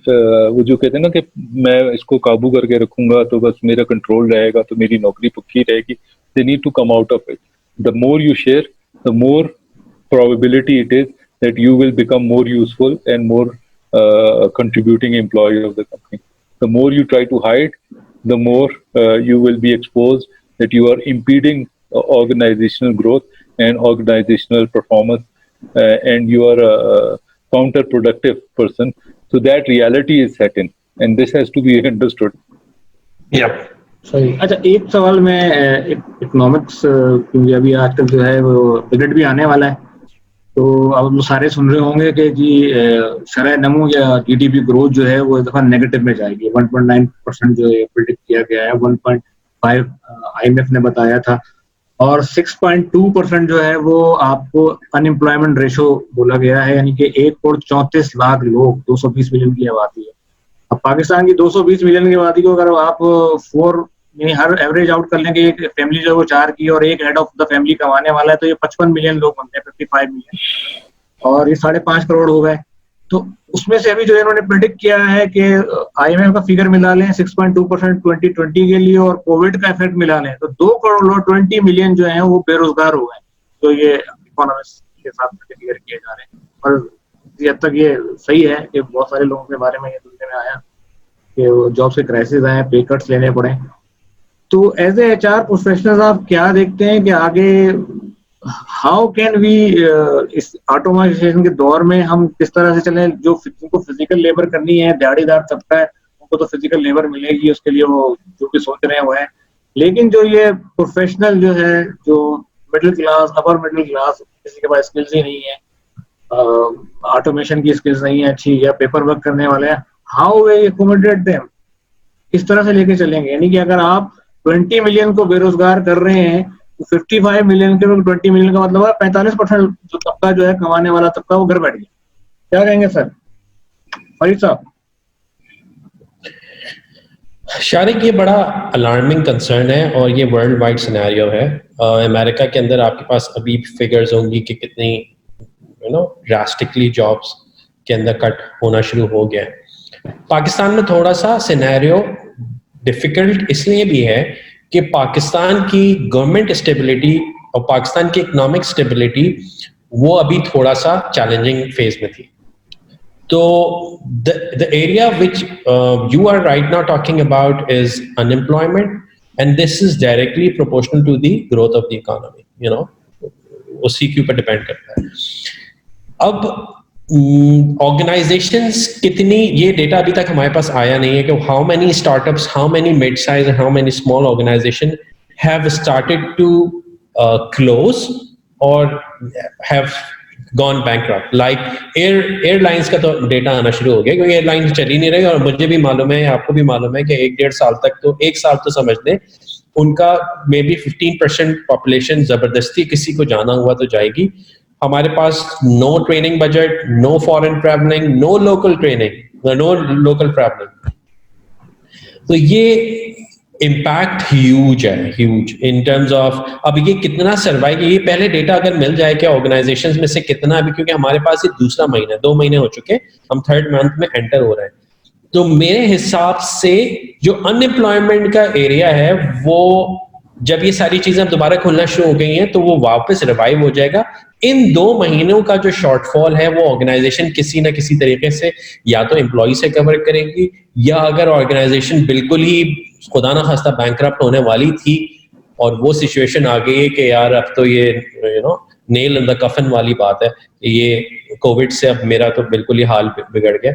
वो जो कहते हैं ना कि मैं इसको काबू करके रखूंगा तो बस मेरा कंट्रोल रहेगा तो मेरी नौकरी पक्की रहेगी, they need to come out of it. The more you share, the more probability it is that you will become more useful and more contributing employee of the company. The more you try to hide, the more you will be exposed that you are impeding organizational growth and organizational performance, and you are a counterproductive person. So that reality is set in, and this has to be understood. Yeah. सही। अच्छा, एक सवाल में economics, क्योंकि अभी आजकल जो है वो बजट भी आने वाला है, तो अब लोग सारे सुन रहे होंगे कि जी शरह नमू या GDP ग्रोथ जो है वो इस दफा नेगेटिव में जाएगी। 1.9% जो है प्रिडिक्ट किया गया है, 1.5 IMF ने बताया था, और 6.2% जो है वो आपको अनएम्प्लॉयमेंट रेशो बोला गया है, यानी कि 1.34 लाख लोग, 220 मिलियन की आबादी है। अब पाकिस्तान की 220 मिलियन की आबादी को अगर आप 4 यानी हर एवरेज आउट कर लेंगे, एक फैमिली जो है वो 4 की और एक हेड ऑफ द फैमिली कमाने वाला है, तो ये 55 मिलियन लोग बनते हैं, 55 मिलियन, और ये 5.5 करोड़ हो गए। तो उसमें से अभी जो इन्होंने प्रेडिक्ट किया है कि IMF का फिगर मिला लें 6.2% 2020 के लिए और कोविड का इफेक्ट मिला लें तो 2 करोड़ 20 मिलियन जो है वो बेरोजगार हो गए। तो ये इकोनॉमिस्ट के साथ फिगर किए जा रहे हैं, और जब तक ये सही है कि बहुत सारे लोगों के बारे में ये सुनने में आया कि जॉब से क्राइसिस आए, पे कट्स लेने पड़े। तो एज ए HR प्रोफेशनल आप क्या देखते हैं कि आगे हाउ कैन वी इस ऑटोमाइजेशन के दौर में हम किस तरह से चलें? जो जिनको फिजिकल लेबर करनी है, दिहाड़ीदार तबका है, उनको तो फिजिकल लेबर मिलेगी, उसके लिए वो जो भी सोच रहे हैं वो है, लेकिन जो ये प्रोफेशनल जो है, जो middle class, upper middle class, किसी के पास स्किल्स ही नहीं है, ऑटोमेशन की स्किल्स नहीं है अच्छी, या पेपर वर्क करने वाले हैं, हाउ वे एकोमोडेट देम, किस तरह से लेके चलेंगे? यानी कि अगर आप 20 मिलियन को बेरोजगार कर रहे हैं तो 55 मिलियन के 20 मिलियन का मतलब है 45% जो तबका जो है कमाने वाला तबका वो घर बैठ गया। क्या कहेंगे सर फरीद साहब? शारिक, ये बड़ा अलार्मिंग कंसर्न है और ये वर्ल्ड वाइड सिनेरियो है। अमेरिका के अंदर आपके पास अभी फिगर्स होंगी कि कितनी ड्रास्टिकली जॉब्स के अंदर कट होना शुरू हो गया है। पाकिस्तान में थोड़ा सा सिनेरियो डिफिकल्ट इसलिए भी है कि पाकिस्तान की गवर्नमेंट स्टेबिलिटी और पाकिस्तान की इकोनॉमिक स्टेबिलिटी वो अभी थोड़ा सा चैलेंजिंग फेज में थी। तो the area which you are right now talking about is unemployment, and this is directly proportional to the growth of the economy, उसी के ऊपर डिपेंड करता है। अब ऑर्गेनाइजेशंस कितनी, ये डेटा अभी तक हमारे पास आया नहीं है कि how many startups, how many mid size, how many small organisation have started to close और have gone bankrupt. Like airlines का तो डेटा आना शुरू हो गया, क्योंकि एयरलाइंस चल ही नहीं रही, और मुझे भी मालूम है, आपको भी मालूम है कि 1-1.5 साल तक, तो 1 साल तो समझ लें, उनका मे बी 15% पॉपुलेशन जबरदस्ती किसी को जाना हुआ तो जाएगी। हमारे पास no training budget, no foreign travelling, no local training, no local travelling. तो ये इम्पैक्ट ह्यूज है, ह्यूज इन टर्म्स ऑफ अब ये कितना सर्वाइव, ये पहले डेटा अगर मिल जाए कि ऑर्गेनाइजेशंस में से कितना, अभी क्योंकि हमारे पास ये दूसरा महीना, 2 महीने हो चुके, हम 3rd मंथ में एंटर हो रहे हैं, तो मेरे हिसाब से जो अनएम्प्लॉयमेंट का एरिया है वो जब ये सारी चीजें दोबारा खुलना शुरू हो गई हैं तो वो वापस रिवाइव हो जाएगा। इन 2 महीनों का जो शॉर्टफॉल है वो ऑर्गेनाइजेशन किसी ना किसी तरीके से या तो एम्प्लॉय से कवर करेगी, या अगर ऑर्गेनाइजेशन बिल्कुल ही खुदा ना खास्ता बैंकरप्ट होने वाली थी और वो सिचुएशन आ गई है कि यार अब तो ये नेल इन द कफन वाली बात है, ये कोविड से अब मेरा तो बिल्कुल ही हाल बिगड़ गया,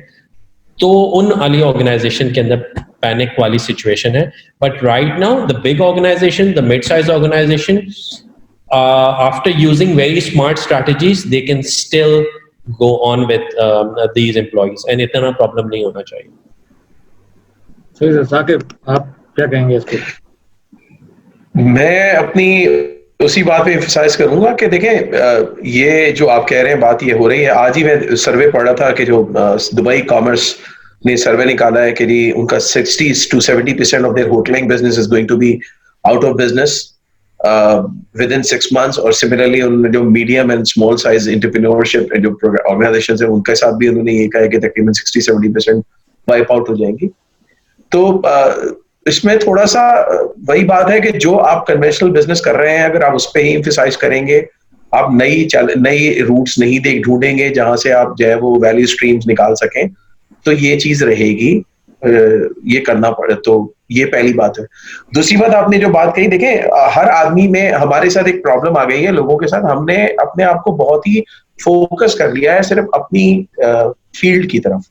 तो उन वाली ऑर्गेनाइजेशन के अंदर पैनिक वाली सिचुएशन है। But right now the big organization, the mid size organization, after using very smart strategies they can still go on with these employees and इतना प्रॉब्लम नहीं होना चाहिए। सही सर। साकिब, आप क्या कहेंगे इस पे? मैं अपनी उसी बात पे एम्फसाइज करूंगा कि देखें, ये जो आप कह रहे हैं बात ये हो रही है। आज ही मैं सर्वे पढ़ रहा था कि जो दुबई कॉमर्स ने सर्वे निकाला है कि जी उनका 60 to 70% of their hoteling business is going to be out of business within 6 months। और सिमिलरली उन्होंने जो medium and small size entrepreneurship जो ऑर्गेनाइजेशन है उनके साथ भी उन्होंने ये कहा है कि तकरीबन 60-70% वाइप आउट हो जाएंगी। तो इसमें थोड़ा सा वही बात है कि जो आप कन्वेंशनल बिजनेस कर रहे हैं अगर आप उस पर ही एम्फसाइज करेंगे, आप नई रूट्स नहीं ढूंढेंगे जहां से आप जो है वो वैल्यू स्ट्रीम्स निकाल सकें, तो ये चीज रहेगी, ये करना पड़े। तो ये पहली बात है। दूसरी बात आपने जो बात कही, देखें हर आदमी में हमारे साथ एक प्रॉब्लम आ गई है लोगों के साथ, हमने अपने आप को बहुत ही फोकस कर लिया है सिर्फ अपनी फील्ड की तरफ,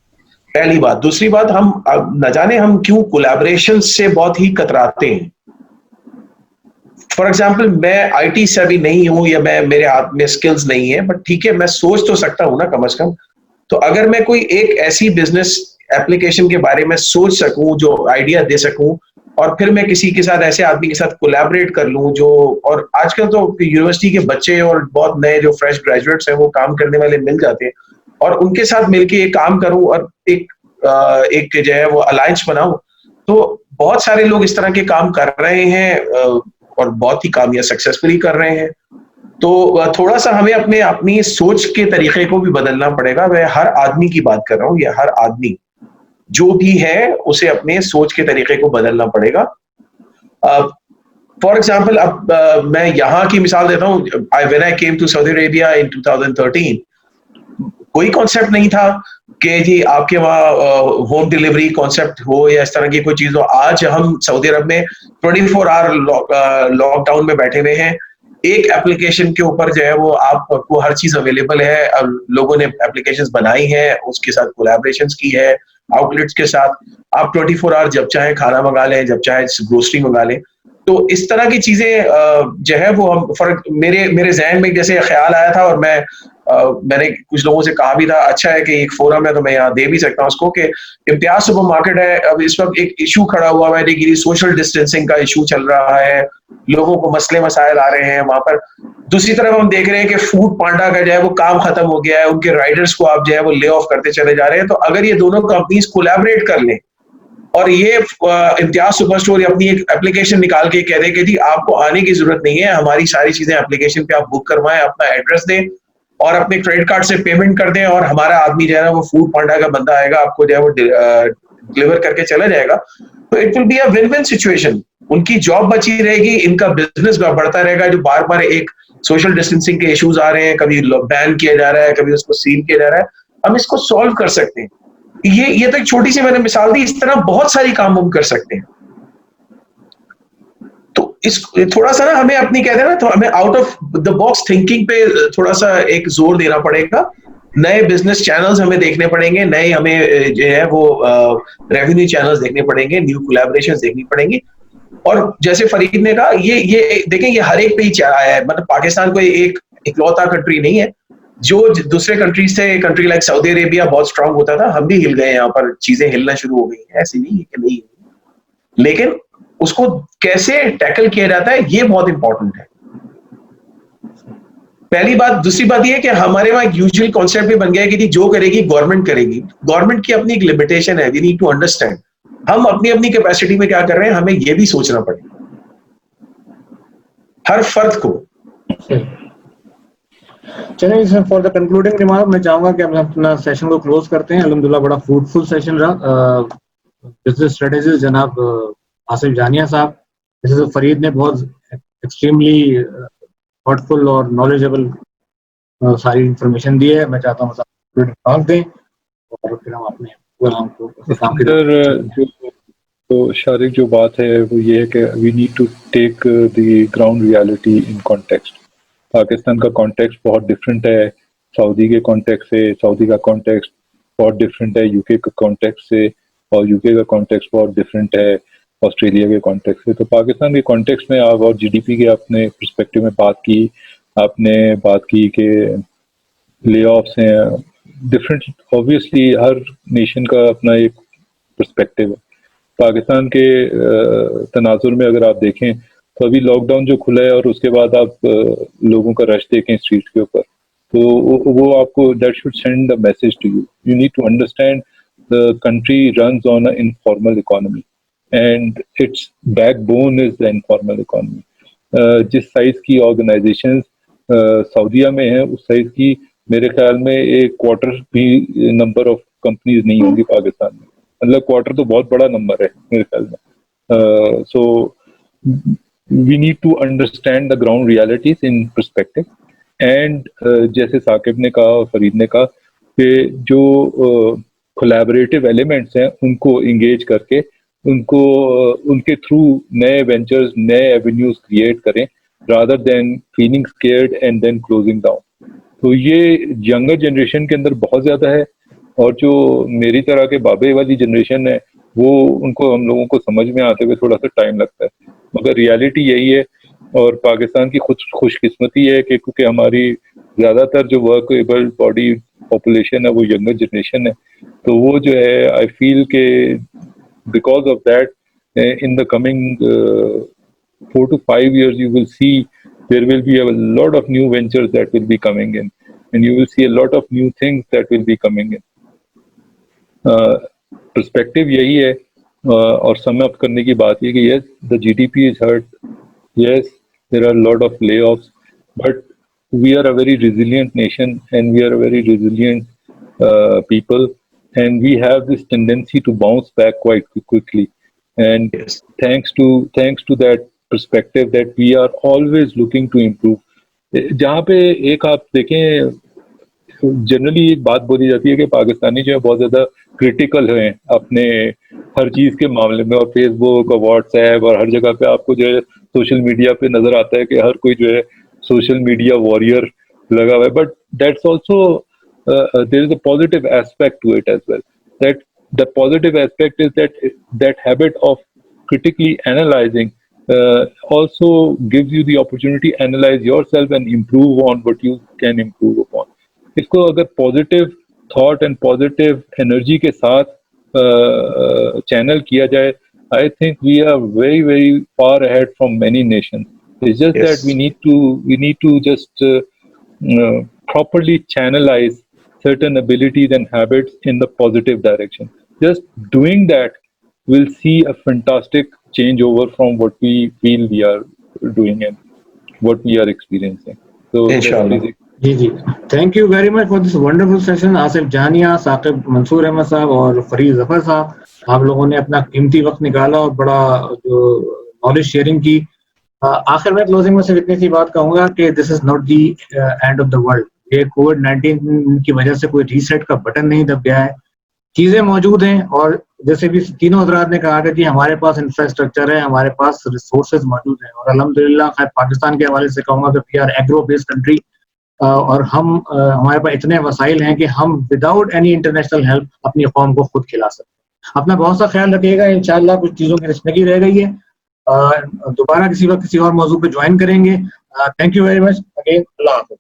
पहली बात। दूसरी बात, हम न जाने हम क्यों कोलैबोरेशन से बहुत ही कतराते हैं। फॉर एग्जाम्पल, मैं आईटी सेवी नहीं हूं या मेरे हाथ में स्किल्स नहीं है, बट ठीक है मैं सोच तो सकता हूं ना कम से कम। तो अगर मैं कोई एक ऐसी बिजनेस एप्लीकेशन के बारे में सोच सकूं, जो आइडिया दे सकूं, और फिर मैं किसी के साथ, ऐसे आदमी के साथ कोलैबोरेट कर लूं जो, और आजकल तो यूनिवर्सिटी के बच्चे और बहुत नए जो फ्रेश ग्रेजुएट्स हैं वो काम करने वाले मिल जाते हैं, और उनके साथ मिलके एक काम करूं और एक जो है वो अलायंस बनाऊं, तो बहुत सारे लोग इस तरह के काम कर रहे हैं और बहुत ही कामयाब सक्सेसफुली कर रहे हैं। तो थोड़ा सा हमें अपनी सोच के तरीके को भी बदलना पड़ेगा। मैं हर आदमी की बात कर रहा हूँ, या हर आदमी जो भी है उसे अपने सोच के तरीके को बदलना पड़ेगा। फॉर एग्जाम्पल, अब मैं यहाँ की मिसाल देता हूँ। When I came to Saudi Arabia in 2013, कोई कॉन्सेप्ट नहीं था कि जी आपके वहाँ होम डिलीवरी कॉन्सेप्ट हो या इस तरह की कोई चीज हो। आज हम सऊदी अरब में 24 आवर लॉकडाउन में बैठे हुए हैं। एक एप्लीकेशन के ऊपर जो है वो आपको हर चीज अवेलेबल है। अब लोगों ने एप्लीकेशंस बनाई हैं, उसके साथ कोलैबोरेशंस की है आउटलेट्स के साथ। आप 24 आवर जब चाहे खाना मंगा लें, जब चाहे ग्रोसरी मंगा लें। तो इस तरह की चीजें जो है वो हम मेरे जहन में जैसे ख्याल आया था, और मैंने कुछ लोगों से कहा भी था, अच्छा है कि एक फोरम है तो मैं यहाँ दे भी सकता हूँ उसको, कि इम्तियाज सुपर मार्केट है। अब इस वक्त एक इशू खड़ा हुआ है कि सोशल डिस्टेंसिंग का इशू चल रहा है, लोगों को मसले मसाइल आ रहे हैं वहां पर। दूसरी तरफ हम देख रहे हैं कि फूड पांडा का जो है वो काम खत्म हो गया है, उनके राइडर्स को आप जो है वो ले ऑफ करते चले जा रहे हैं। तो अगर ये दोनों कंपनीज कोलैबोरेट कर लें और ये इम्तियाज सुपर स्टोर अपनी एक एप्लीकेशन निकाल के कह दे कि जी आपको आने की जरूरत नहीं है, हमारी सारी चीजें एप्लीकेशन पे आप बुक करवाएं, अपना एड्रेस दें और अपने क्रेडिट कार्ड से पेमेंट कर दें, और हमारा आदमी जो है ना वो फूड पांडा का बंदा आएगा, आपको जो है वो डिलीवर करके चला जाएगा। तो it will be a win win situation. उनकी जॉब बची रहेगी, इनका बिजनेस बढ़ता रहेगा। जो बार बार एक सोशल डिस्टेंसिंग के इश्यूज आ रहे हैं, कभी बैन किया जा रहा है, कभी उसको सील किया जा रहा है, हम इसको सॉल्व कर सकते हैं। ये तो एक छोटी सी मैंने मिसाल दी, इस तरह बहुत सारी काम हम कर सकते हैं। तो इस थोड़ा सा ना हमें अपनी कहते हैं ना, तो हमें out of the box thinking पे थोड़ा सा एक जोर देना पड़ेगा। नए बिजनेस चैनल्स हमें देखने पड़ेंगे, नए हमें जो है वो रेवेन्यू चैनल्स देखने पड़ेंगे, न्यू कोलैबोरेशंस देखनी पड़ेंगी। और जैसे फरीद ने कहा, ये देखें ये हर एक पे ही आया है। मतलब पाकिस्तान कोई एक इकलौता कंट्री नहीं है। जो दूसरे कंट्रीज से, कंट्री लाइक सऊदी अरेबिया बहुत स्ट्रांग होता था, हम भी हिल गए, यहाँ पर चीजें हिलना शुरू हो गई हैं, ऐसी नहीं है कि नहीं। लेकिन उसको कैसे टैकल किया जाता है ये बहुत इंपॉर्टेंट है, पहली बात। दूसरी बात ये है कि हमारे वहां यूजुअल कॉन्सेप्ट भी बन गया है कि जो करेगी गवर्नमेंट करेगी। गवर्नमेंट की अपनी एक लिमिटेशन है, वी नीड टू अंडरस्टैंड। हम अपनी अपनी कैपेसिटी में क्या कर रहे हैं, हमें यह भी सोचना पड़ेगा हर फर्द को। चलिए sir, for the concluding remark मैं चाहूंगा कि हम अपना सेशन को क्लोज करते हैं। अल्हम्दुलिल्लाह बड़ा फ्रूटफुल सेशन रहा। बिजनेस स्ट्रेटेजीज जनाब आसिफ जानिया साहब, जैसे फरीद ने बहुत एक्सट्रीमली थॉटफुल और नॉलेजेबल सारी इंफॉर्मेशन दी है। मैं चाहता हूँ साहब दें और फिर हम अपने प्रोग्राम को काम की सर तरफ जो तो शारिक जो बात है वो ये है कि we need to take the ground reality in context. Pakistan का कॉन्टेक्स्ट बहुत डिफरेंट है सऊदी के कॉन्टेक्स्ट से, सऊदी का कॉन्टेक्स्ट बहुत डिफरेंट है यूके के कॉन्टेक्स्ट से, और यूके का कॉन्टेक्स्ट बहुत डिफरेंट है ऑस्ट्रेलिया के कॉन्टेक्स्ट से। तो पाकिस्तान के कॉन्टेक्स्ट में आप और जीडीपी के अपने पर्सपेक्टिव में बात की, आपने बात की कि ले ऑफ्स हैं डिफरेंट, ऑब्वियसली हर नेशन का अपना एक पर्सपेक्टिव है। पाकिस्तान के तनाजुर में अगर आप देखें तो अभी लॉकडाउन जो खुला है और उसके बाद आप लोगों का रश देखें स्ट्रीट के ऊपर, तो वो आपको that should send the message to you. You need to understand the country runs on a informal economy and its backbone is the informal economy. जिस साइज की ऑर्गेनाइजेशंस सऊदीया में है उस साइज की मेरे ख्याल में एक क्वार्टर भी नंबर ऑफ कंपनीज नहीं होंगी पाकिस्तान में। मतलब क्वार्टर तो बहुत बड़ा नंबर है मेरे ख्याल में। So we need to understand the ground realities in perspective and जैसे साकिब ने कहा और फरीद ने कहा कि जो कोलैबोरेटिव एलिमेंट्स हैं उनको इंगेज करके उनको उनके थ्रू नए वेंचर्स नए एवेन्यूज क्रिएट करें rather than feeling scared and then closing down. तो ये यंगर जनरेशन के अंदर बहुत ज्यादा है, और जो मेरी तरह के बाबे वाली जनरेशन है वो उनको हम लोगों को समझ में आते हुए थोड़ा सा टाइम लगता है, मगर रियलिटी यही है। और पाकिस्तान की खुशकिस्मती है कि क्योंकि हमारी ज्यादातर जो वर्केबल बॉडी पॉपुलेशन है वो यंगर जनरेशन है, तो वो जो है आई फील के because of that in the coming 4 to 5 years you will see there will be a lot of new ventures that will be coming in and you will see a lot of new things that will be coming in. Perspective यही है और sum up करने की बात ये कि yes the GDP is hurt, yes there are a lot of layoffs, but we are a very resilient nation and we are a very resilient people and we have this tendency to bounce back quite quickly and Yes. thanks to that perspective that we are always looking to improve. जहाँ पे एक आप देखें generally एक बात बोली जाती है कि पाकिस्तानी जो है बहुत ज्यादा क्रिटिकल हैं अपने हर चीज के मामले में, और फेसबुक और व्हाट्सएप और हर जगह पे आपको जो है सोशल मीडिया पे नजर आता है कि हर कोई जो है सोशल मीडिया वॉरियर लगा हुआ है, but that's also there is a positive aspect to it as well. That the positive aspect is that habit of critically analyzing also gives you the opportunity to analyze yourself and improve on what you can improve upon. इसको अगर positive thought and positive energy के साथ channel किया जाए, I think we are very very far ahead from many nations. It's just Yes. that we need to just properly channelize certain abilities and habits in the positive direction. Just doing that will see a fantastic changeover from what we feel we are doing and what we are experiencing. So that's Inshallah. basic. जी जी, thank you very much for this wonderful session. Asif Jania, Saqib Mansoor Ahmad साहब और फरीद जफर साहब, आप लोगों ने अपना कीमती वक्त निकाला और बड़ा जो नॉलेज शेयरिंग की। आखिर में क्लोजिंग में सिर्फ इतनी सी बात कहूंगा कि this is not the end of the world. ये कोविड-19 की वजह से कोई रीसेट का बटन नहीं दब गया है, चीजें मौजूद हैं। और जैसे भी तीनों हजरात ने कहा था कि हमारे पास इंफ्रास्ट्रक्चर है, हमारे पास रिसोर्सेज मौजूद हैं, और अल्हम्दुलिल्लाह खैर पाकिस्तान के हवाले से कहूंगा कि we are agro based country, और हम हमारे पास इतने वसाइल हैं कि हम विदाउट एनी इंटरनेशनल हेल्प अपनी कौम को खुद खिला सकते हैं। अपना बहुत सा ख्याल रखिएगा, इंशाल्लाह कुछ चीजों की रचनगी रह गई है, दोबारा किसी वक्त किसी और मौजूद पे ज्वाइन करेंगे। Thank you very much again, अल्लाह हाफ़िज़।